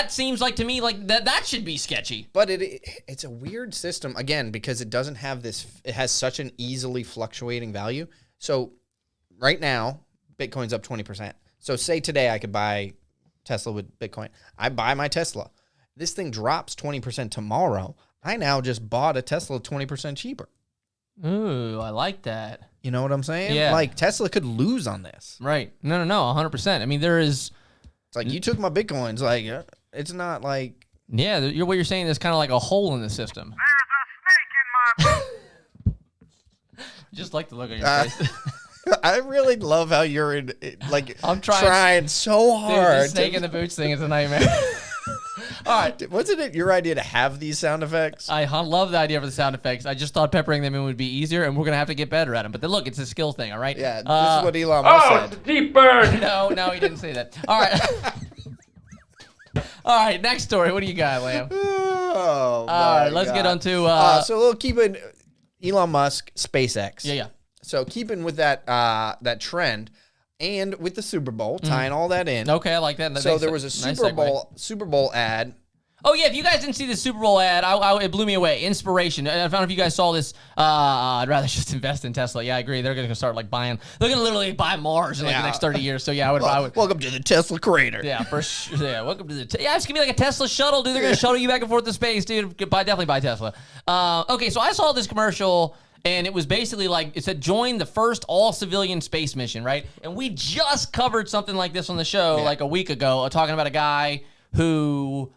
seems like to me like that should be sketchy. But it's a weird system, again, because it doesn't have this, it has such an easily fluctuating value. So right now, Bitcoin's up 20%. So say today I could buy Tesla with Bitcoin. I buy my Tesla. This thing drops 20% tomorrow. I now just bought a Tesla 20% cheaper. Ooh, I like that. You know what I'm saying? Yeah. Like Tesla could lose on this. Right. No, 100%. I mean, there is... It's like you took my Bitcoins. Like, it's not like... Yeah, what you're saying is kind of like a hole in the system. There's a snake in my Just like the look on your face. I really love how you're in, like, I'm trying so Dude, hard. the snake in the boots thing is a nightmare. All right. Wasn't it your idea to have these sound effects? I love the idea for the sound effects. I just thought peppering them in would be easier, and we're going to have to get better at them. But then look, it's a skill thing, all right? Yeah, this is what Elon Musk Oh, said. it's a deep burn. No, he didn't say that. All right. All right, next story. What do you got, Lamb? Oh, All right, let's get on to... so we'll keep it Elon Musk, SpaceX. Yeah. So keeping with that trend and with the Super Bowl, tying all that in. Okay, I like that. So there was a Super Bowl ad. Oh, yeah, if you guys didn't see the Super Bowl ad, it blew me away. Inspiration. I don't know if you guys saw this. I'd rather just invest in Tesla. Yeah, I agree. They're going to start like buying. They're going to literally buy Mars in like the next 30 years. So yeah, I would. Welcome to the Tesla crater. Yeah, for sure. Yeah, welcome to the. It's going to be like a Tesla shuttle, dude. They're going to shuttle you back and forth to space, dude. Definitely buy Tesla. Okay, so I saw this commercial. And it was basically like, it said, join the first all-civilian space mission, right? And we just covered something like this on the show like a week ago, talking about a guy who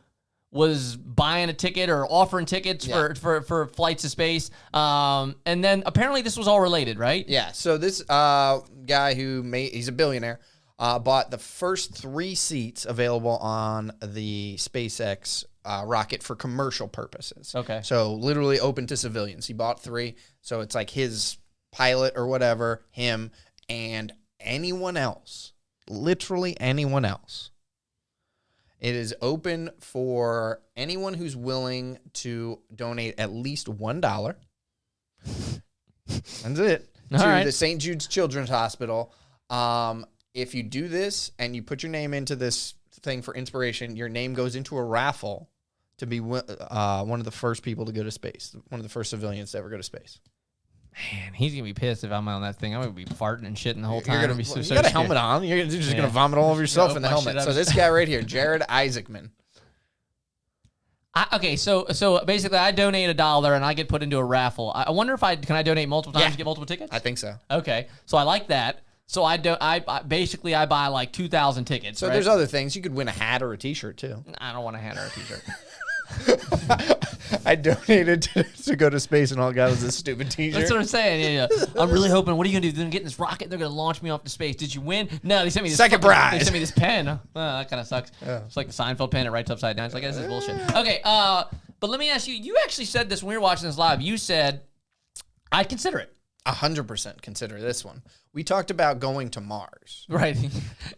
was buying a ticket or offering tickets for flights to space. And then apparently this was all related, right? Yeah, so this guy he's a billionaire, bought the first 3 seats available on the SpaceX rocket for commercial purposes. Okay. So literally open to civilians. He bought 3. So it's like his pilot or whatever, him, and anyone else. Literally anyone else. It is open for anyone who's willing to donate at least $1. That's it. All to right. the St. Jude's Children's Hospital. if you do this and you put your name into this thing for inspiration, your name goes into a raffle to be one of the first people to go to space, one of the first civilians to ever go to space. Man, he's gonna be pissed if I'm on that thing. I'm gonna be farting and shitting the whole time. You're gonna, Be so, you so got a scared. helmet on. You're just gonna vomit all over yourself in the my shit helmet. up. So this guy right here, Jared Isaacman. Okay, so basically, I donate $1 and I get put into a raffle. I wonder if can I donate multiple times to get multiple tickets? I think so. Okay, so I like that. So I basically I buy like 2,000 tickets. So right? there's other things. You could win a hat or a T-shirt too. I don't want a hat or a T-shirt. I donated to go to space, and all I got was this stupid T-shirt. That's what I'm saying. Yeah. I'm really hoping. What are you gonna do? They're gonna get in this rocket. They're gonna launch me off to space. Did you win? No, they sent me this Second prize. They sent me this pen. That kind of sucks. Yeah. It's like the Seinfeld pen. It writes upside down. It's like this is bullshit. Okay. But let me ask you. You actually said this when we were watching this live. You said I'd consider it. 100% consider this one. We talked about going to Mars. Right.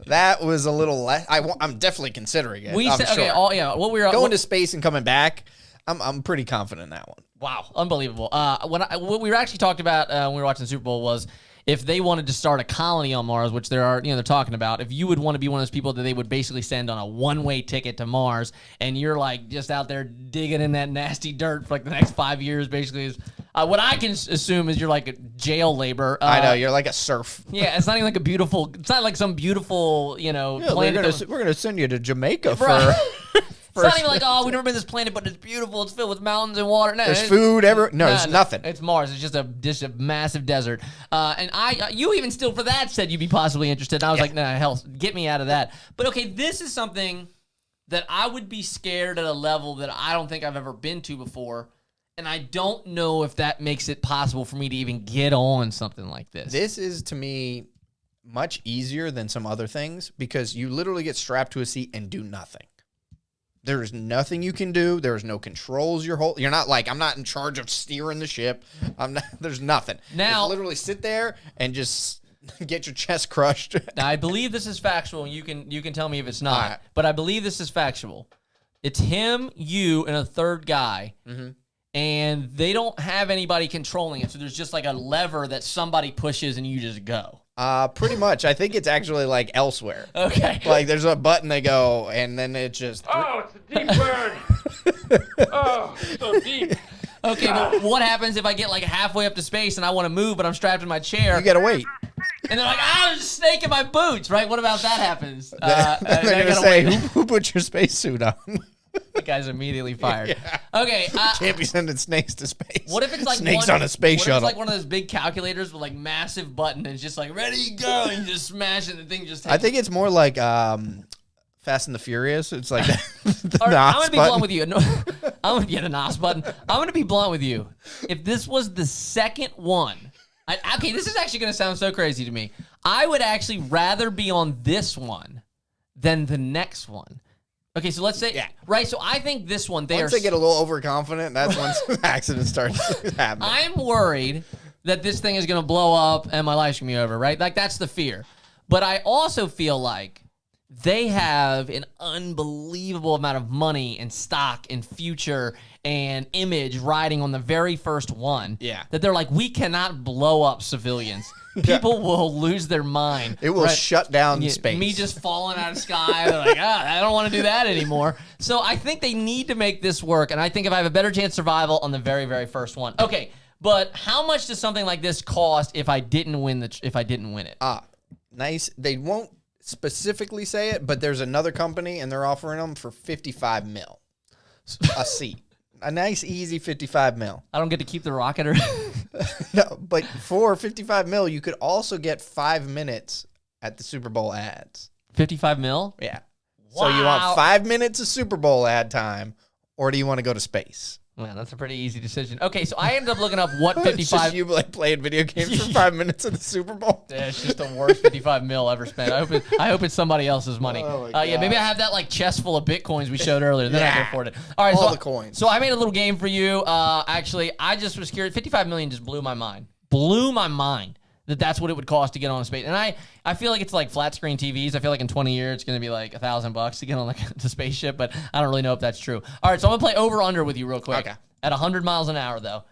That was a little less. I'm definitely considering it. We I'm said sure. okay. What we were going to space and coming back. I'm pretty confident in that one. Wow, unbelievable. What we were actually talked about when we were watching the Super Bowl was if they wanted to start a colony on Mars, which they're talking about. If you would want to be one of those people that they would basically send on a one-way ticket to Mars, and you're like just out there digging in that nasty dirt for like the next 5 years, basically is what I can assume is you're like a jail labor. I know you're like a serf. Yeah, it's not even like a beautiful. It's not like some beautiful planet. We're gonna send you to Jamaica Right. for. It's not even like, oh, we've never been to this planet, but it's beautiful. It's filled with mountains and water. No, There's food everywhere. No, there's nothing. It's Mars. It's just a massive desert. And you even still for that said you'd be possibly interested. And I was like, nah, hell, get me out of that. But okay, this is something that I would be scared at a level that I don't think I've ever been to before. And I don't know if that makes it possible for me to even get on something like this. This is, to me, much easier than some other things because you literally get strapped to a seat and do nothing. There's nothing you can do. There's no controls you're holding. You're not like, I'm not in charge of steering the ship. There's nothing. Now, just literally sit there and just get your chest crushed. Now, I believe this is factual. You can tell me if it's not. Right. But I believe this is factual. It's him, you, and a third guy. Mm-hmm. And they don't have anybody controlling it. So there's just like a lever that somebody pushes and you just go. Pretty much. I think it's actually like elsewhere. Okay. Like there's a button they go, and then it just. Oh, it's a deep burn. Oh, so deep. Okay, but what happens if I get like halfway up to space and I want to move, but I'm strapped in my chair? You gotta wait. And they're like, there's a snake in my boots, right? What about that happens? They're gonna say, who put your spacesuit on? The guy's immediately fired. Yeah. Okay. Can't be sending snakes to space. What if it's like snakes on a space what shuttle? If it's like one of those big calculators with like massive button and it's just like ready go and you just smash it and the thing just takes I think it's more like Fast and the Furious. It's like the right, NOS I'm gonna be button. blunt with you. No, I'm gonna get a NOS button. I'm gonna be blunt with you. If this was the second one, okay, this is actually gonna sound so crazy to me. I would actually rather be on this than the next one. Okay, so let's say, right, so I think this one, Once they get a little overconfident, that's when the accident starts happening. I'm worried that this thing is going to blow up and my life's going to be over, right? Like, that's the fear. But I also feel like they have an unbelievable amount of money and stock and future and image riding on the very first one. Yeah. That they're like, we cannot blow up civilians. People will lose their mind. It will shut down space. Me just falling out of the sky. They're like, I don't want to do that anymore. So I think they need to make this work. And I think if I have a better chance of survival on the very, very first one. Okay, but how much does something like this cost if I didn't win it? Nice. They won't specifically say it, but there's another company and they're offering them for $55 million a seat. A nice, easy $55 million. I don't get to keep the rocket or No, but for $55 million, you could also get 5 minutes at the Super Bowl ads. 55 mil? Yeah. So you Wow. want 5 minutes of Super Bowl ad time, or do you want to go to space? Man, that's a pretty easy decision. Okay, so I ended up looking up what It's just 55. you like playing video games for 5 minutes of the Super Bowl. Yeah, it's just the worst 55 mil ever spent. I hope it's somebody else's money. Oh my Yeah, maybe I have that like chest full of bitcoins we showed earlier. Then I Yeah. can afford it. All right, All so the coins. So I made a little game for you. Actually, I just was curious. 55 million just blew my mind. Blew my mind that's what it would cost to get on a space. And I feel like it's like flat screen TVs. I feel like in 20 years it's going to be like $1,000 to get on like the spaceship, but I don't really know if that's true. All right, so I'm gonna play over under with you real quick. Okay. At 100 miles an hour though.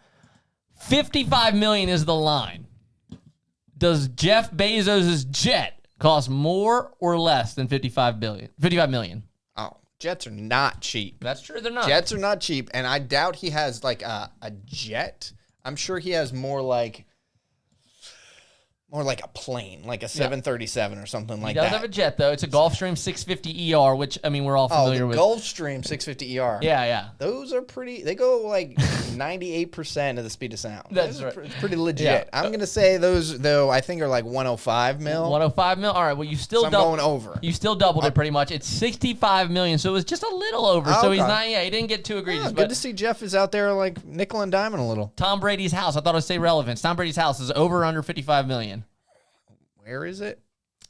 55 million is the line. Does Jeff Bezos' jet cost more or less than 55 million. Oh, jets are not cheap. That's true. They're not. Jets are not cheap, and I doubt he has like a jet. I'm sure he has more like a plane, like a 737 or something like He does that. have a jet, though. It's a Gulfstream 650 ER, which, I mean, we're all Oh, familiar the with. Gulfstream 650 ER. Yeah. Those are pretty. They go like 98% of the speed of sound. That's Those are right. It's pretty legit. Yeah. I'm gonna say those though. I think are like 105 mil. 105 mil. All right. Well, you still So I'm going over. You still doubled it pretty much. It's 65 million, so it was just a little over. So he's Okay. not. Yeah, he didn't get too egregious. Yeah, but good to see Jeff is out there like nickel and diming a little. Tom Brady's house. I thought I'd say relevance. Tom Brady's house is over or under 55 million. Where is it?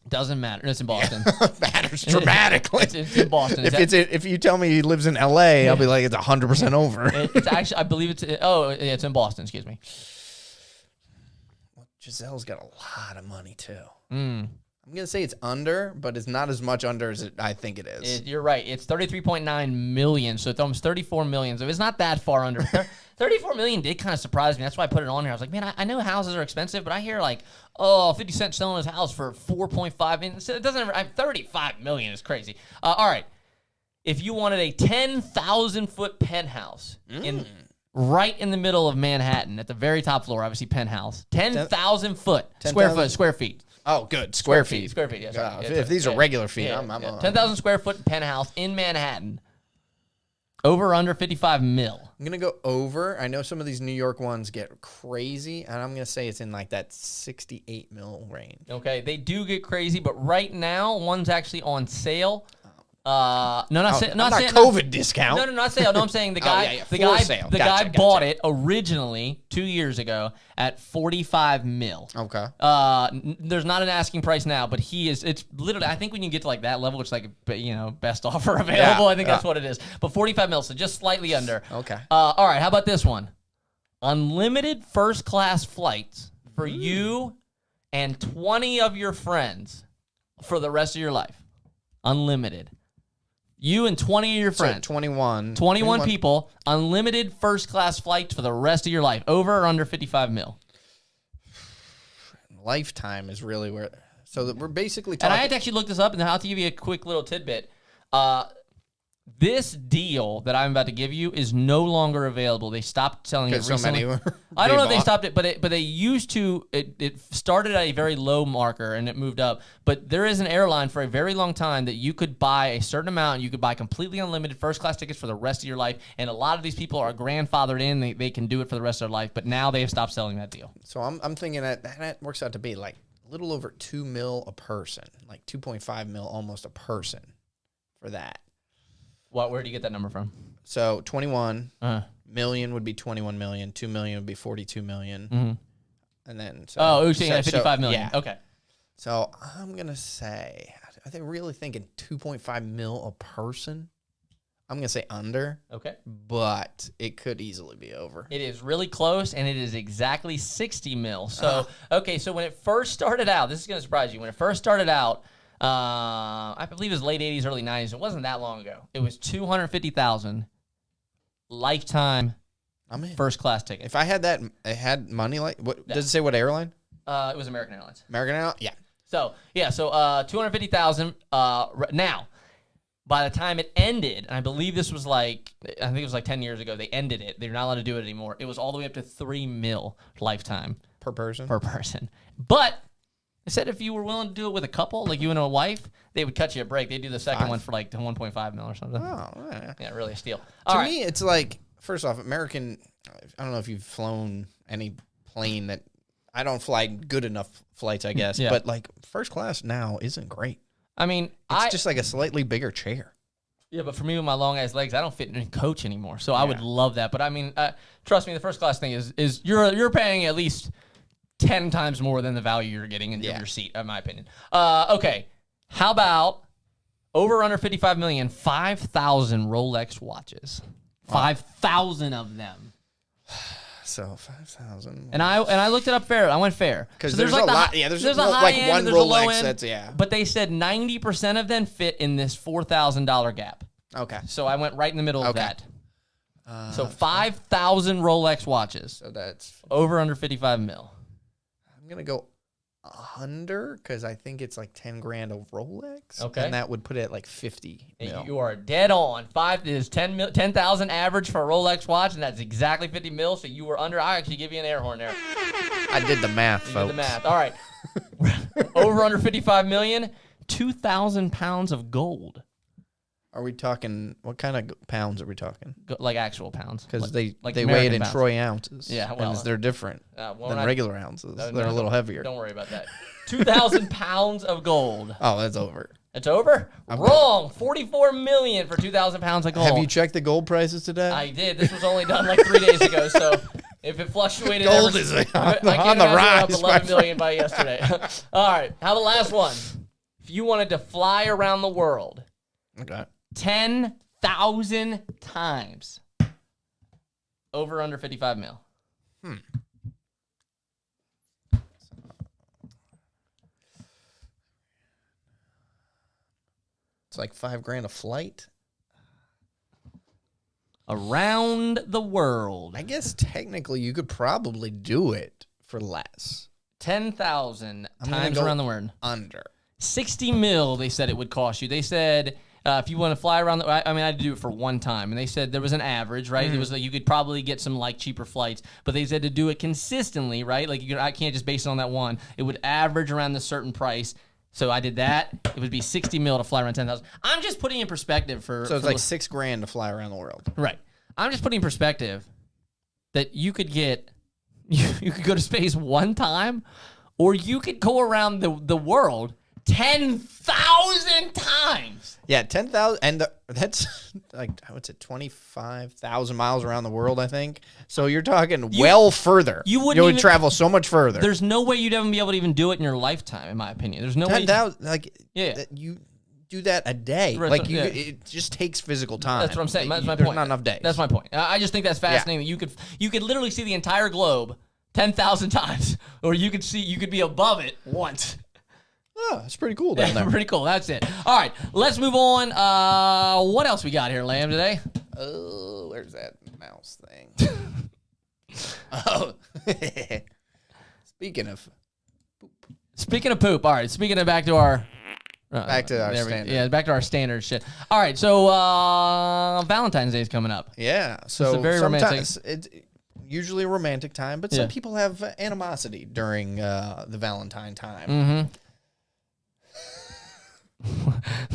Doesn't matter. It's in Boston. Matters dramatically. It's in Boston. If you tell me he lives in L.A., I'll be like it's 100% over. It's actually, I believe it's. Oh, yeah, it's in Boston. Excuse me. Giselle's got a lot of money too. Mm. I'm gonna say it's under, but it's not as much under as I think it is. You're right. It's 33.9 million, so it's almost 34 million. So it's not that far under. 34 million did kind of surprise me. That's why I put it on here. I was like, man, I know houses are expensive, but I hear like, 50 Cent selling his house for 4.5 million. So it doesn't. 35 million is crazy. All right, if you wanted a 10,000-foot penthouse right in the middle of Manhattan, at the very top floor, obviously penthouse, 10,000 foot, 10,000? square feet. Oh, good. Square feet. Square feet, yes. Yeah, Yeah, if these are regular feet, yeah, I'm 10,000 square foot penthouse in Manhattan. Over or under 55 mil. I'm going to go over. I know some of these New York ones get crazy, and I'm going to say it's in like that 68 mil range. Okay, they do get crazy, but right now, one's actually on sale. Not COVID discount. No, not sale. No, I'm saying the guy, For sale. the Gotcha, guy gotcha. bought it originally 2 years ago at 45 mil. Okay. There's not an asking price now, but it's literally, I think when you get to like that level, it's like, best offer available. I think that's what it is. But 45 mil, so just slightly under. Okay. All right, how about this one? Unlimited first class flights for you and 20 of your friends for the rest of your life. Unlimited. You and 20 of your friends. So 21 people, unlimited first class flights for the rest of your life. Over or under 55 mil. Lifetime is really where. So that we're basically And talking. I had to actually look this up, and I'll have to give you a quick little tidbit. This deal that I'm about to give you is no longer available. They stopped selling it Because so recently. many were I don't know if being they bought. stopped it, but they used to. It started at a very low marker and it moved up. But there is an airline for a very long time that you could buy a certain amount. And you could buy completely unlimited first class tickets for the rest of your life. And a lot of these people are grandfathered in. They can do it for the rest of their life. But now they have stopped selling that deal. So I'm thinking that works out to be like a little over 2 mil a person, like 2.5 mil almost a person for that. Where do you get that number from? So 21 Uh-huh. million would be 21 million. 2 million would be 42 million. Mm-hmm. And then You're saying at 55 million. Yeah. Okay. So I'm gonna say, are they really thinking 2.5 mil a person? I'm gonna say under, Okay. but it could easily be over. It is really close, and it is exactly 60 mil. So, okay, so when it first started out, this is going to surprise you. When it first started out, I believe it was late 80s, early 90s. It wasn't that long ago. It was 250,000 lifetime I'm in. first class ticket. If I had that, I had money like what? Does it say what airline? It was American Airlines. American Airlines. Yeah. So 250,000. Now, by the time it ended, and I believe this was I think it was like 10 years ago. They ended it. They're not allowed to do it anymore. It was all the way up to 3 mil lifetime Per person. per person. But they said if you were willing to do it with a couple, like you and a wife, they would cut you a break. They'd do the second one for like 1.5 mil or something. Oh, yeah. Yeah, really a steal. To me, it's like, first off, American, I don't know if you've flown any plane that, I don't fly good enough flights, I guess, Yeah. but like first class now isn't great. I mean, It's just like a slightly bigger chair. yeah, but for me with my long ass legs, I don't fit in a coach anymore. So I would love that. But I mean, trust me, the first class thing is you're paying at least 10 times more than the value you're getting in your seat, in my opinion. Okay, how about over or under 55 million, 5,000 Rolex watches, 5,000 of them. So 5,000. And I looked it up fair. I went fair. Because So there's a lot. Yeah, there's a like high end, one there's a low Rolex end, that's, yeah. But they said 90% of them fit in this $4,000 gap. Okay. So I went right in the middle of Okay. that. So 5,000 Rolex watches. So that's, Over under 55 mil. I'm going to go under, because I think it's like 10 grand of Rolex. Okay. And that would put it at like 50 mil. You are dead on. 10,000 average for a Rolex watch, and that's exactly 50 mil. So you were under. I actually give you an air horn there. I did the math, You folks. did the math. All right. Over under 55 million. 2,000 pounds of gold. Are we talking, what kind of pounds are we talking? Like actual pounds. Because like they weigh it American in pounds. troy ounces. Yeah, well, and they're different well, than regular ounces. No, They're a little heavier. Don't worry about that. 2,000 pounds of gold. Oh, that's over. It's over? Wrong. 44 million for 2,000 pounds of gold. Have you checked the gold prices today? I did. This was only done like 3 days ago, so if it fluctuated, Gold is on the rise, Up 11 million by yesterday. All right, how the last one? If you wanted to fly around the world, Okay. 10,000 times, over under 55 mil. It's like $5,000 a flight. Around the world. I guess technically you could probably do it for less. 10,000 I'm gonna times go around the world. Under. 60 mil, they said it would cost you. They said if you want to fly around, I had to do it for one time, and they said there was an average, right? It was like you could probably get some like cheaper flights, but they said to do it consistently, right? Like I can't just base it on that one. It would average around the certain price. So I did that. It would be 60 mil to fly around 10,000. I'm just putting in perspective for. So it's for like $6,000 to fly around the world. right. I'm just putting in perspective that you could get, you could go to space one time, or you could go around the world 10,000 times. Yeah, 10,000, and that's like, what's it, 25,000 miles around the world, I think. So you're talking well further. you wouldn't would even- travel so much further. There's no way you'd ever be able to even do it in your lifetime, in my opinion. There's no way. 10,000, like, Yeah. you do that a day. Right, Like, so- yeah. it just takes physical time. That's what I'm saying. That's my There's point. not enough days. That's my point. I just think that's fascinating. That you could literally see the entire globe 10,000 times, or you could be above it once. Oh, it's pretty cool down there. Pretty cool. That's it. All right, let's move on. What else we got here, Lamb, today? Oh, where's that mouse thing? Oh. Speaking of poop. All right, speaking of back to our back to our there we- standard. Yeah, back to our standard shit. All right, so Valentine's Day is coming up. Yeah, so a very sometimes it's usually a romantic time, but some Yeah. people have animosity during the Valentine time. Mm-hmm.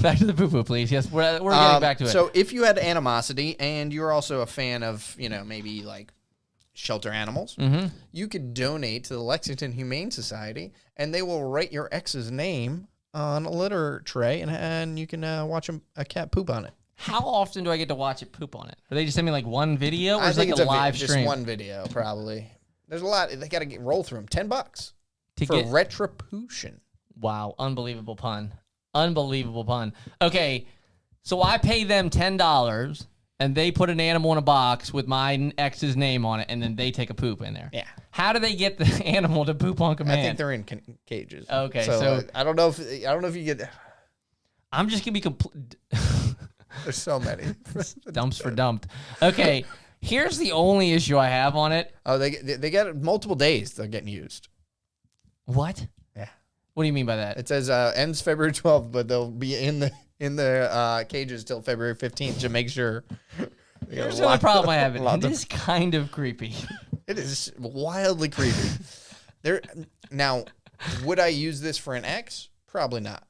Back to the poo-poo, please. Yes, we're getting back to it. So if you had animosity and you're also a fan of, maybe like shelter animals, Mm-hmm. you could donate to the Lexington Humane Society, and they will write your ex's name on a litter tray, and you can watch a cat poop on it. How often do I get to watch it poop on it? Or they just send me like one video, or is it like it's a live just stream? one video, probably. There's a lot. They got to roll through them. $10 To for get- retribution. Wow, unbelievable pun. Unbelievable pun. Okay, so I pay them $10, and they put an animal in a box with my ex's name on it, and then they take a poop in there. Yeah. How do they get the animal to poop on command? I think they're in cages. Okay, so, so- I don't know if you get. I'm just gonna be complete. There's so many. Dumps for dumped. Okay, here's the only issue I have on it. Oh, they get multiple days. They're getting used. What? Yeah. What do you mean by that? It says ends February 12th, but they'll be in the cages till February 15th to make sure. Here's the only problem I have. It is kind of creepy. It is wildly creepy. Now, would I use this for an ex? Probably not.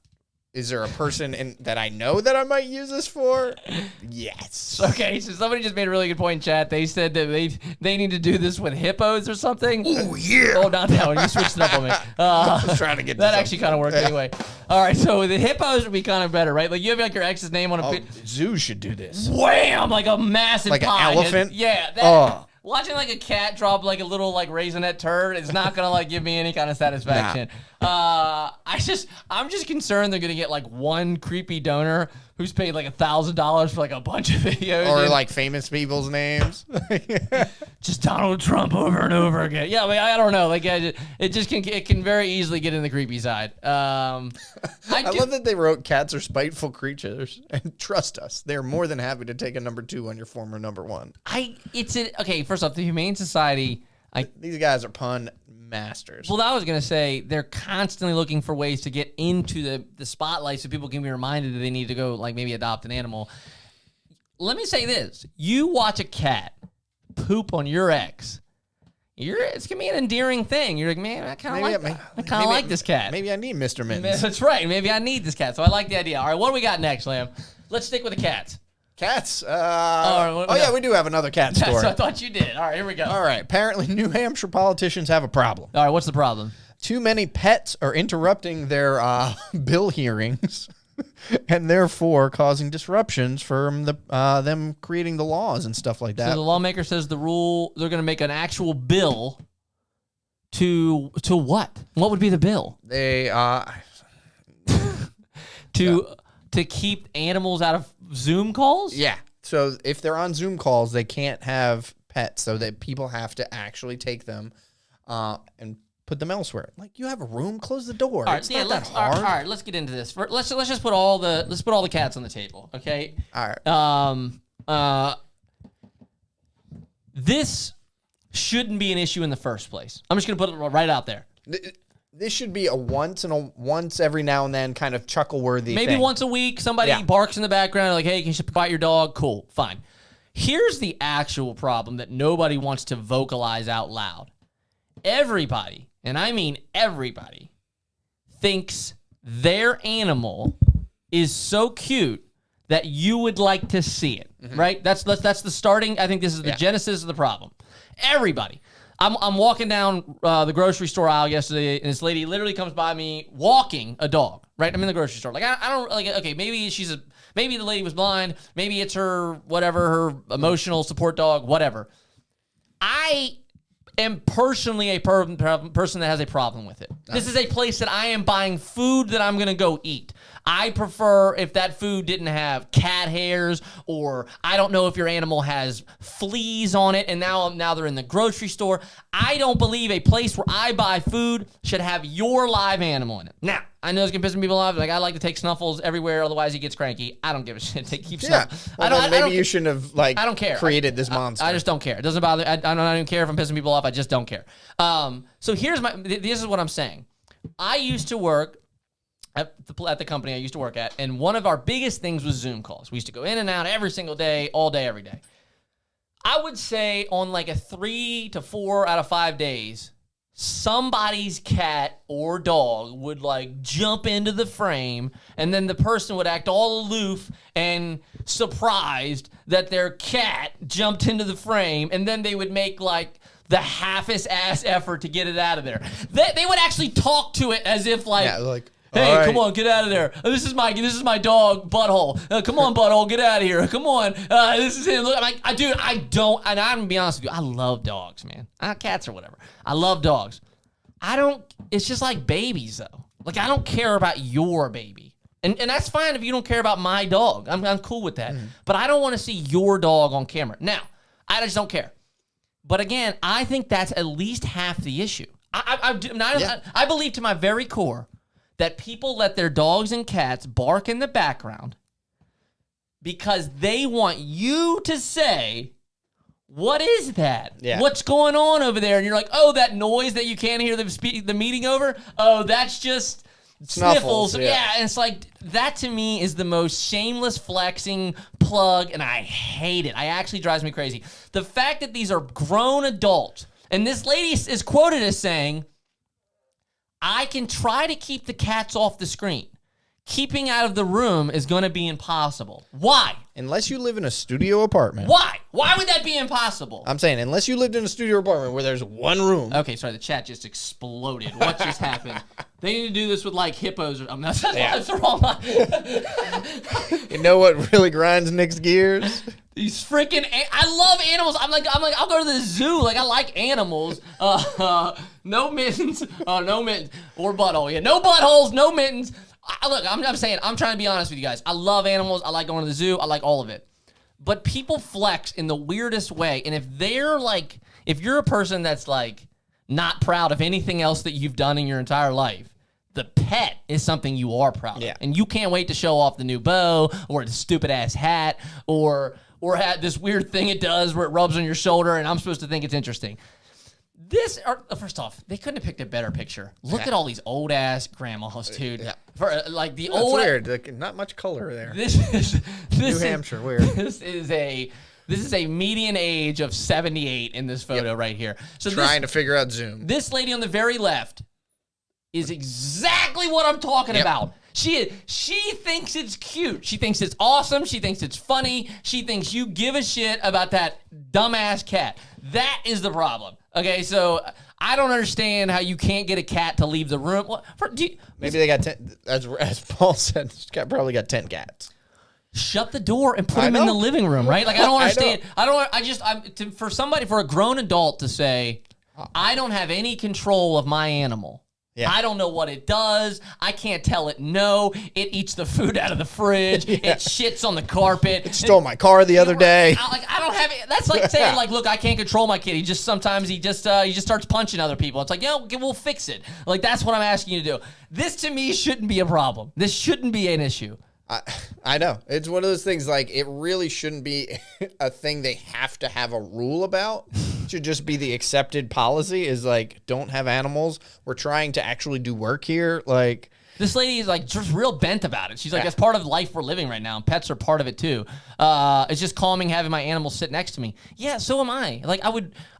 Is there a person that I know that I might use this for? Yes. Okay, so somebody just made a really good point in chat. They said that they need to do this with hippos or something. Oh, yeah. Oh, not that one. You switched it up on me. I was trying to get that this actually up. kind of worked anyway. All right, so the hippos would be kind of better, right? Like you have like your ex's name on a Zoos should do this. wham, like a massive Like an pie. elephant? Yeah. That, Oh. Watching like a cat drop like a little like raisinette turd is not gonna like give me any kind of satisfaction. I'm just concerned they're gonna get like one creepy donor who's paid like $1,000 for like a bunch of videos. Or and like famous people's names. just Donald Trump over and over again. Yeah, I mean, I don't know. Like it can very easily get in the creepy side. I love that they wrote cats are spiteful creatures, and trust us, they're more than happy to take a number 2 on your former number 1. Okay, first off, the Humane Society, These guys are pun masters. Well, I was going to say they're constantly looking for ways to get into the spotlight so people can be reminded that they need to go, like, maybe adopt an animal. Let me say this. You watch a cat poop on your ex. It's going to be an endearing thing. You're like, man, I kind of like this cat. Maybe I need Mr. Mittens. That's right. Maybe I need this cat. So I like the idea. All right, what do we got next, Lamb? Let's stick with the cats. Cats. We We do have another cat story. So I thought you did. All right, here we go. All right. Apparently, New Hampshire politicians have a problem. All right, what's the problem? Too many pets are interrupting their bill hearings, and therefore causing disruptions from them creating the laws and stuff like that. So the lawmaker says they're going to make an actual bill to what? What would be the bill? They to keep animals out of Zoom calls? Yeah. So if they're on Zoom calls, they can't have pets, so that people have to actually take them and put them elsewhere. Like, you have a room, close the door. All right, it's not that hard. All right, let's get into this. Let's just put all the cats on the table, okay? All right. This shouldn't be an issue in the first place. I'm just gonna put it right out there. This should be a once every now and then kind of chuckle-worthy Maybe thing. once a week, somebody barks in the background, like, hey, can you quiet your dog? Cool, fine. Here's the actual problem that nobody wants to vocalize out loud. Everybody, and I mean everybody, thinks their animal is so cute that you would like to see it, right? That's the starting. I think this is the genesis of the problem. Everybody. I'm walking down the grocery store aisle yesterday, and this lady literally comes by me walking a dog, right? I'm in the grocery store. Like, I don't, like, okay, maybe maybe the lady was blind. Maybe it's her emotional support dog, whatever. I am personally a person that has a problem with it. This is a place that I am buying food that I'm going to go eat. I prefer if that food didn't have cat hairs, or I don't know if your animal has fleas on it, and now they're in the grocery store. I don't believe a place where I buy food should have your live animal in it. Now, I know it's going to piss some people off. Like, I like to take Snuffles everywhere, otherwise he gets cranky. I don't give a shit. Keep Snuffles. Well, maybe you shouldn't have, like, I don't care. created this monster. I just don't care. It doesn't bother. I don't even care if I'm pissing people off. I just don't care. So this is what I'm saying. I used to work at the company I used to work at, and one of our biggest things was Zoom calls. We used to go in and out every single day, all day, every day. I would say on like a 3 to 4 out of 5 days, somebody's cat or dog would like jump into the frame, and then the person would act all aloof and surprised that their cat jumped into the frame, and then they would make like the half-ass effort to get it out of there. They would actually talk to it as if like, hey, come on, get out of there. This is my dog, Butthole. Come on, Butthole, get out of here. Come on, this is him. Look, I'm like, dude, I don't, and I'm gonna be honest with you, I love dogs, man. Cats or whatever. I love dogs. It's just like babies, though. Like, I don't care about your baby. And that's fine if you don't care about my dog. I'm cool with that. But I don't want to see your dog on camera. Now, I just don't care. But again, I think that's at least half the issue. I believe to my very core that people let their dogs and cats bark in the background because they want you to say, what is that? Yeah. What's going on over there? And you're like, oh, that noise that you can't hear the meeting over? Oh, that's just Sniffles. Yeah, and it's like, that to me is the most shameless flexing plug, and I hate it. It actually drives me crazy. The fact that these are grown adults, and this lady is quoted as saying, I can try to keep the cats off the screen. Keeping out of the room is going to be impossible. Why? Unless you live in a studio apartment. Why? Why would that be impossible? I'm saying, unless you lived in a studio apartment where there's one room. Okay, sorry, the chat just exploded. What just happened? They need to do this with, like, hippos. That's the wrong line. You know what really grinds Nick's gears? These freaking, I love animals. I'm like, I'll go to the zoo. Like, I like animals. No mittens. No mittens. Or butthole. Yeah, no buttholes, no mittens. Look, I'm saying, I'm trying to be honest with you guys. I love animals. I like going to the zoo. I like all of it. But people flex in the weirdest way. And if you're a person that's like not proud of anything else that you've done in your entire life, the pet is something you are proud of. And you can't wait to show off the new bow or the stupid ass hat or this weird thing it does where it rubs on your shoulder and I'm supposed to think it's interesting. First off, they couldn't have picked a better picture. Look at all these old ass grandmas, dude. Yeah. For like the That's old. weird. Like, not much color there. This is New Hampshire, weird. This is a median age of 78 in this photo right here. So Trying to figure out Zoom. This lady on the very left is exactly what I'm talking about. She thinks it's cute. She thinks it's awesome. She thinks it's funny. She thinks you give a shit about that dumbass cat. That is the problem. Okay, so I don't understand how you can't get a cat to leave the room. Maybe they got 10, as Paul said, this cat probably got 10 cats. Shut the door and put them in the living room, right? Like, I don't understand. For a grown adult to say, I don't have any control of my animal. Yeah. I don't know what it does. I can't tell it no. It eats the food out of the fridge. It shits on the carpet. It stole my car the other day. I don't have it. That's like saying, like, look, I can't control my kid. He just starts punching other people. It's like, we'll fix it. Like, that's what I'm asking you to do. This to me shouldn't be a problem. This shouldn't be an issue. I know. It's one of those things, like, it really shouldn't be a thing they have to have a rule about. It should just be the accepted policy is, like, don't have animals. We're trying to actually do work here. Like, this lady is like just real bent about it. She's like, that's part of life we're living right now. And pets are part of it too. It's just calming having my animals sit next to me. Yeah, so am I. Like,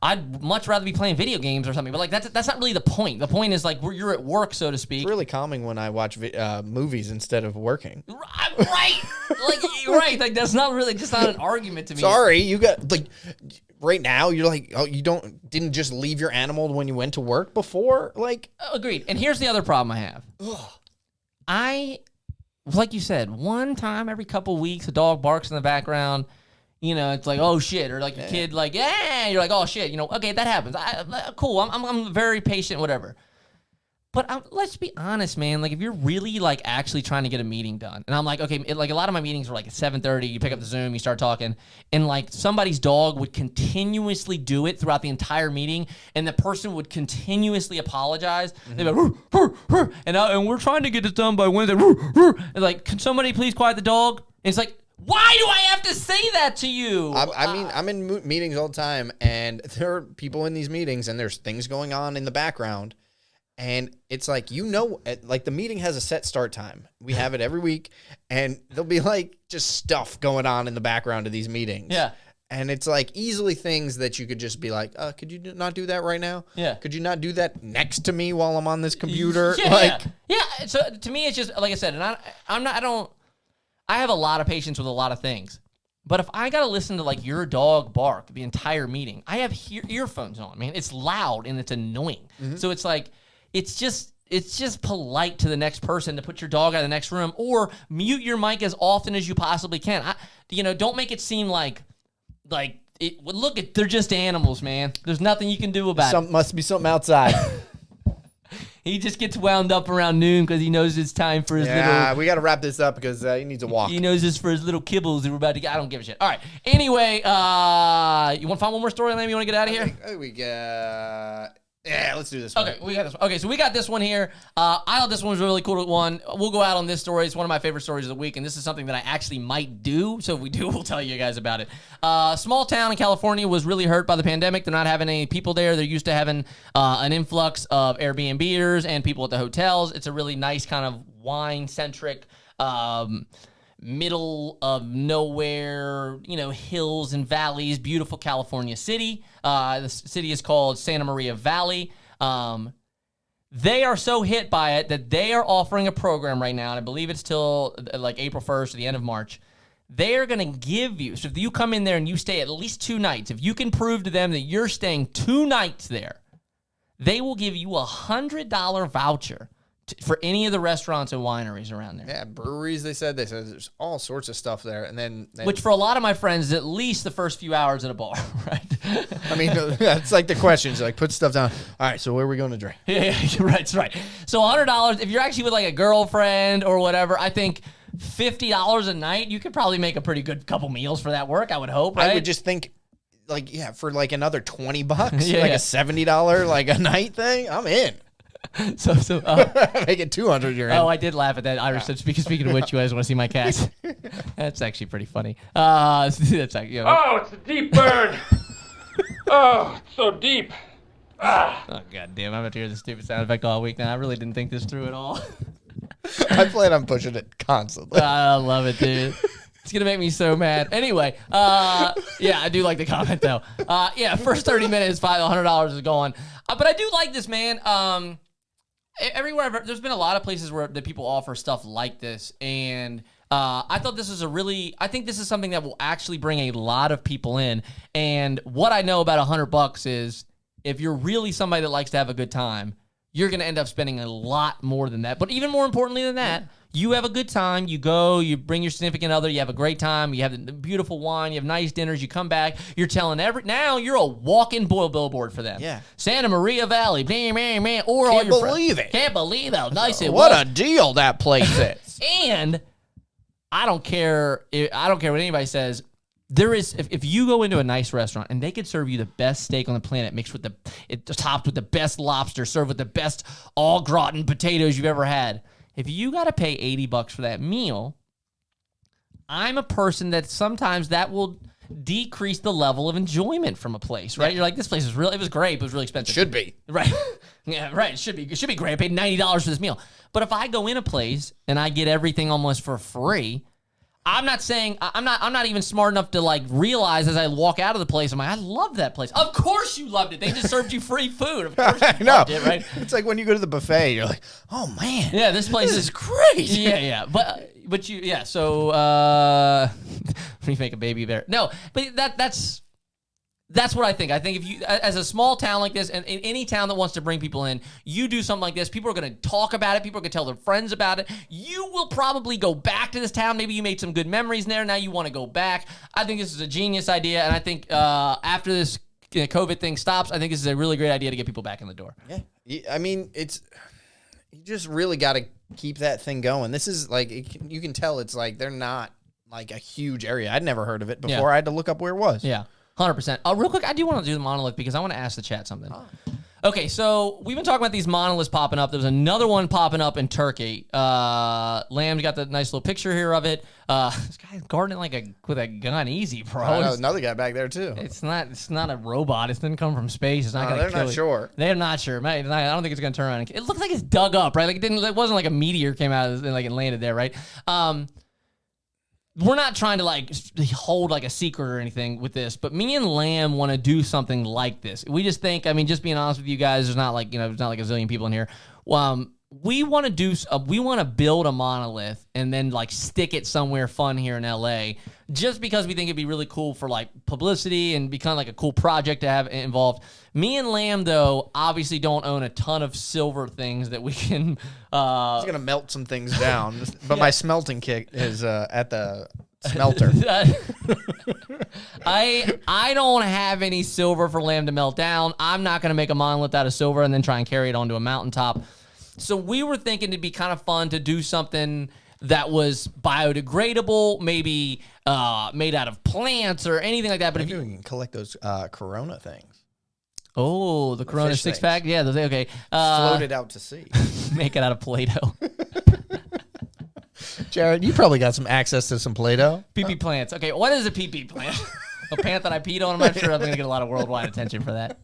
I'd much rather be playing video games or something. But like, that's not really the point. The point is like, you're at work, so to speak. It's really calming when I watch movies instead of working. Right. Right. Like, that's not really just not an argument to me. Sorry, you got like. Right now, you're like, oh, you didn't just leave your animal when you went to work before? Like, agreed. And here's the other problem I have. Like you said, one time every couple weeks, a dog barks in the background. You know, it's like, oh shit, or like a kid, like, yeah, you're like, oh shit, you know, okay, that happens. Cool. I'm very patient, whatever. But let's be honest, man. Like, if you're really, like, actually trying to get a meeting done, and I'm like, okay, like, a lot of my meetings are, like, at 7:30. You pick up the Zoom, you start talking, and, like, somebody's dog would continuously do it throughout the entire meeting, and the person would continuously apologize. Mm-hmm. They'd be like, roo, roo, roo, and we're trying to get this done by Wednesday. Roo, roo. And, like, can somebody please quiet the dog? And it's like, why do I have to say that to you? I mean, I'm in meetings all the time, and there are people in these meetings, and there's things going on in the background. And it's like, like the meeting has a set start time. We have it every week, and there'll be like just stuff going on in the background of these meetings. Yeah. And it's like easily things that you could just be like, could you not do that right now? Yeah. Could you not do that next to me while I'm on this computer? Yeah. Yeah. So to me, it's just, like I said, and I have a lot of patience with a lot of things. But if I got to listen to like your dog bark the entire meeting, I have earphones on, man. It's loud and it's annoying. Mm-hmm. So it's like, it's just polite to the next person to put your dog out of the next room or mute your mic as often as you possibly can. Don't make it seem like they're just animals, man. There's nothing you can do about it. Must be something outside. He just gets wound up around noon because he knows it's time for his little... Yeah, we got to wrap this up because he needs a walk. He knows this for his little kibbles that we're about to get. I don't give a shit. All right. Anyway, you want to find one more story, Lamb? You want to get out of here? I think we got... Yeah, let's do this one. Okay, we got this one. Okay, so we got this one here. I thought this one was a really cool one. We'll go out on this story. It's one of my favorite stories of the week, and this is something that I actually might do. So if we do, we'll tell you guys about it. Small town in California was really hurt by the pandemic. They're not having any people there. They're used to having an influx of Airbnbers and people at the hotels. It's a really nice kind of wine-centric middle of nowhere, hills and valleys, beautiful California city. The city is called Santa Maria Valley. They are so hit by it that they are offering a program right now, and I believe it's till like April 1st or the end of March. They are going to give you, so if you come in there and you stay at least 2 nights, if you can prove to them that you're staying 2 nights there, they will give you $100 voucher for any of the restaurants and wineries around there. Yeah, breweries, they said there's all sorts of stuff there. And then which for a lot of my friends is at least the first few hours at a bar, right? I mean, that's like the questions, like put stuff down. All right, so where are we going to drink? Yeah, right, right. So $100, if you're actually with like a girlfriend or whatever, I think $50 a night, you could probably make a pretty good couple meals for that work, I would hope, right? I would just think, like, yeah, for like another $20, like a $70 like a night thing, I'm in. So make it 200. You're in. Oh, I did laugh at that. Irish said, speaking of which, you guys want to see my cats? That's actually pretty funny. That's actually, Oh, it's a deep burn. Oh, it's so deep. Oh, God damn. I'm about to hear this stupid sound effect all week now. I really didn't think this through at all. I plan on pushing it constantly. I love it, dude. It's going to make me so mad. Anyway, yeah, I do like the comment, though. Yeah, first 30 minutes, $500 is gone. But I do like this, man. Everywhere, there's been a lot of places where the people offer stuff like this, and I thought this was I think this is something that will actually bring a lot of people in. And what I know about $100 is if you're really somebody that likes to have a good time, you're going to end up spending a lot more than that. But even more importantly than that, you have a good time. You go, you bring your significant other, you have a great time, you have the beautiful wine, you have nice dinners, you come back, you're telling now you're a walking billboard for them. Yeah. Santa Maria Valley, man, or Can't all your believe it. Can't believe how nice it What was. a deal that place is. And I don't care what anybody says. There is, if you go into a nice restaurant and they could serve you the best steak on the planet, mixed with topped with the best lobster, served with the best au gratin potatoes you've ever had. If you got to pay $80 for that meal, I'm a person that sometimes that will decrease the level of enjoyment from a place, right? You're like, this place it was great, but it was really expensive. Should be. Right. Yeah, right. It should be great. I paid $90 for this meal. But if I go in a place and I get everything almost for free, I'm not even smart enough to like realize as I walk out of the place, I'm like, I love that place. Of course you loved it. They just served you free food. Of course you loved it, right? It's like when you go to the buffet, you're like, oh man. Yeah, this place is great. Yeah. But you, yeah, so when you make a baby bear. No, but that's what I think. I think if you, as a small town like this, and in any town that wants to bring people in, you do something like this, people are going to talk about it. People are going to tell their friends about it. You will probably go back to this town. Maybe you made some good memories there. Now you want to go back. I think this is a genius idea, and I think after this COVID thing stops, I think this is a really great idea to get people back in the door. Yeah. I mean, you just really got to keep that thing going. This is like, you can tell it's like they're not like a huge area. I'd never heard of it before. Yeah. I had to look up where it was. Yeah. 100%. Real quick, I do want to do the monolith because I want to ask the chat something. Okay, so we've been talking about these monoliths popping up. There's another one popping up in Turkey. Lamb's got the nice little picture here of it. This guy's gardening with a gun. Easy, bro. I know, another guy back there too. It's not a robot. It didn't come from space. It's not going to kill They're not you. sure. They're not sure. I don't think it's going to turn around. It looks like it's dug up, right? Like it wasn't like a meteor came out and like it landed there, right? We're not trying to like hold like a secret or anything with this, but me and Lamb want to do something like this. We just think, I mean, just being honest with you guys, there's not like a zillion people in here. We want to build a monolith and then like stick it somewhere fun here in LA, just because we think it'd be really cool for like publicity and be kind of like a cool project to have involved. Me and Lamb, though, obviously don't own a ton of silver things that we can. I was gonna melt some things down, but my smelting kit is at the smelter. I don't have any silver for Lamb to melt down. I'm not gonna make a monolith out of silver and then try and carry it onto a mountaintop. So we were thinking it'd be kind of fun to do something that was biodegradable, maybe made out of plants or anything like that. But Maybe we can collect those Corona things. Oh, the Corona fish six things. pack? Yeah, okay. Float it out to sea. Make it out of Play-Doh. Jared, you probably got some access to some Play-Doh. PP plants. Okay, what is a PP plant? A plant that I peed on? I'm not sure I'm going to get a lot of worldwide attention for that.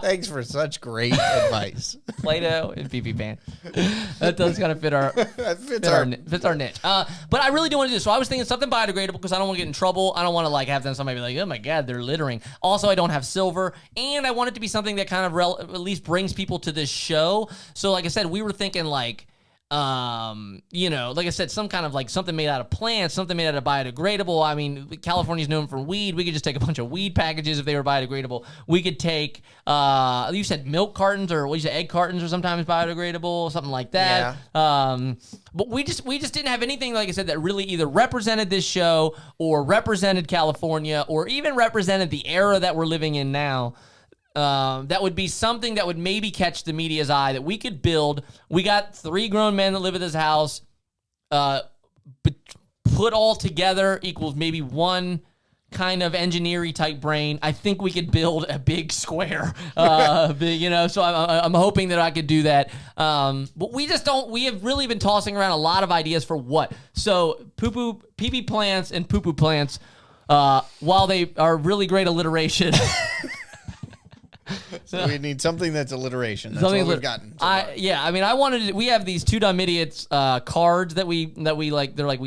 Thanks for such great advice. Play-Doh and PP pan. That does kind of fit our fits our niche. But I really do want to do this. So I was thinking something biodegradable because I don't want to get in trouble. I don't want to like have somebody be like, oh my God, they're littering. Also, I don't have silver, and I want it to be something that kind of at least brings people to this show. So like I said, we were thinking like, like I said, some kind of like something made out of plants, something made out of biodegradable. I mean, California's known for weed. We could just take a bunch of weed packages if they were biodegradable. We could take, you said milk cartons or what you said, egg cartons or sometimes biodegradable, something like that. Yeah. But we just didn't have anything, like I said, that really either represented this show or represented California or even represented the era that we're living in now. That would be something that would maybe catch the media's eye that we could build. We got 3 grown men that live at this house. But put all together equals maybe one kind of engineering type brain. I think we could build a big square. So I'm hoping that I could do that. But we just don't. We have really been tossing around a lot of ideas for what. So pee plants and poo plants. While they are really great alliteration. So we need something that's alliteration. That's what we've gotten. So far. I mean, I wanted. We have these 2 Dumb Idiots cards that we like. They're like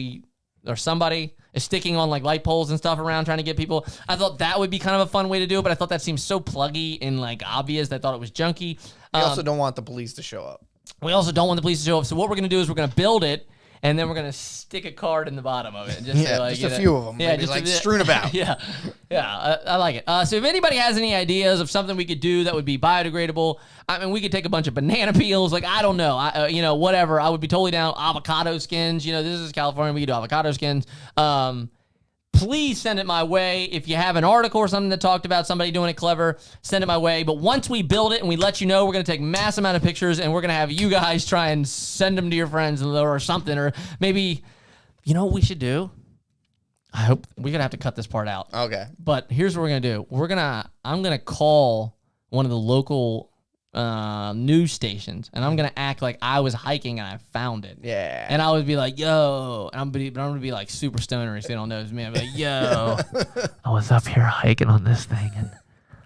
or somebody is sticking on like light poles and stuff around trying to get people. I thought that would be kind of a fun way to do it, but I thought that seemed so pluggy and like obvious. I thought it was junky. We also don't want the police to show up. We also don't want the police to show up. So what we're gonna do is we're gonna build it. And then we're gonna stick a card in the bottom of it. And just say, like, just a few of them. Yeah, just like strewn about. Yeah, I like it. So if anybody has any ideas of something we could do that would be biodegradable, I mean, we could take a bunch of banana peels. Like, I don't know, whatever. I would be totally down. Avocado skins. This is California. We could do avocado skins. Please send it my way. If you have an article or something that talked about somebody doing it clever, send it my way. But once we build it and we let you know, we're going to take mass amount of pictures and we're going to have you guys try and send them to your friends or something. Or maybe, what we should do? I hope we're going to have to cut this part out. Okay. But here's what we're going to do. I'm going to call one of the local news stations, and I'm gonna act like I was hiking and I found it. Yeah. And I would be like, "Yo," and I'm gonna be like super stoner, so they don't know it's me. I'd be like, "Yo, I was up here hiking on this thing, and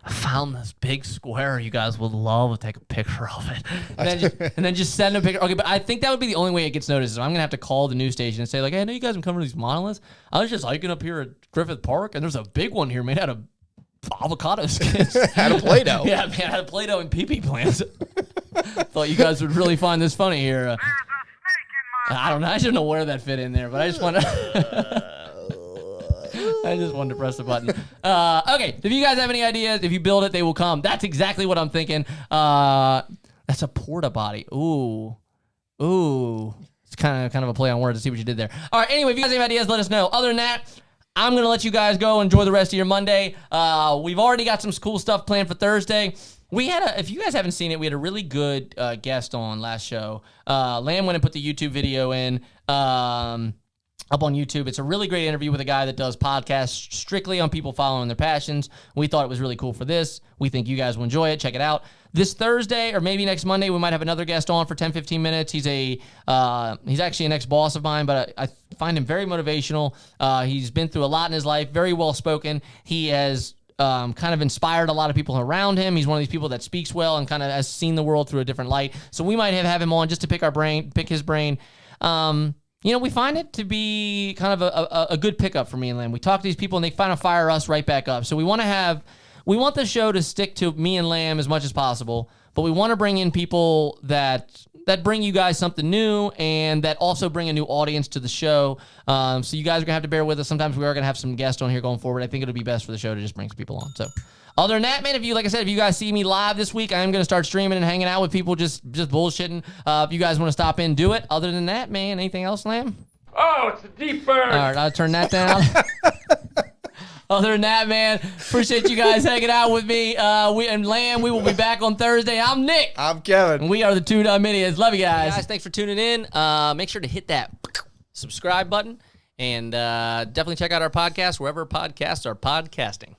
I found this big square. You guys would love to take a picture of it, and then just send a picture." Okay, but I think that would be the only way it gets noticed. Is I'm gonna have to call the news station and say like, "Hey, I know you guys have come to these monoliths. I was just hiking up here at Griffith Park, and there's a big one here made out of avocado skins." Had a Play-Doh. Yeah, man, had a Play-Doh and pee-pee plants. Thought you guys would really find this funny here. There's a snake in my I don't know. I don't know where that fit in there, but I just want to. I just wanted to press the button. Okay, if you guys have any ideas, if you build it, they will come. That's exactly what I'm thinking. That's a porta potty. Ooh. It's kind of a play on words. To see what you did there. All right. Anyway, if you guys have ideas, let us know. Other than that, I'm going to let you guys go. Enjoy the rest of your Monday. We've already got some cool stuff planned for Thursday. We had if you guys haven't seen it, we had a really good guest on last show. Lamb went and put the YouTube video in up on YouTube. It's a really great interview with a guy that does podcasts strictly on people following their passions. We thought it was really cool for this. We think you guys will enjoy it. Check it out. This Thursday or maybe next Monday, we might have another guest on for 10, 15 minutes. He's actually an ex-boss of mine, but I find him very motivational. He's been through a lot in his life, very well-spoken. He has kind of inspired a lot of people around him. He's one of these people that speaks well and kind of has seen the world through a different light. So we might have him on just to pick his brain. We find it to be kind of a good pickup for me and Lamb. We talk to these people and they kind of fire us right back up. So we want the show to stick to me and Lamb as much as possible, but we want to bring in people that bring you guys something new and that also bring a new audience to the show. So you guys are going to have to bear with us. Sometimes we are going to have some guests on here going forward. I think it'll be best for the show to just bring some people on. So other than that, man, if you guys see me live this week, I am going to start streaming and hanging out with people just bullshitting. If you guys want to stop in, do it. Other than that, man, anything else, Lamb? Oh, it's a deep burn. All right, I'll turn that down. Other than that, man, appreciate you guys hanging out with me. And Lamb, we will be back on Thursday. I'm Nick. I'm Kevin. And we are the 2 Dumb Idiots. Love you guys. Thanks for tuning in. Make sure to hit that subscribe button and definitely check out our podcast wherever podcasts are podcasting.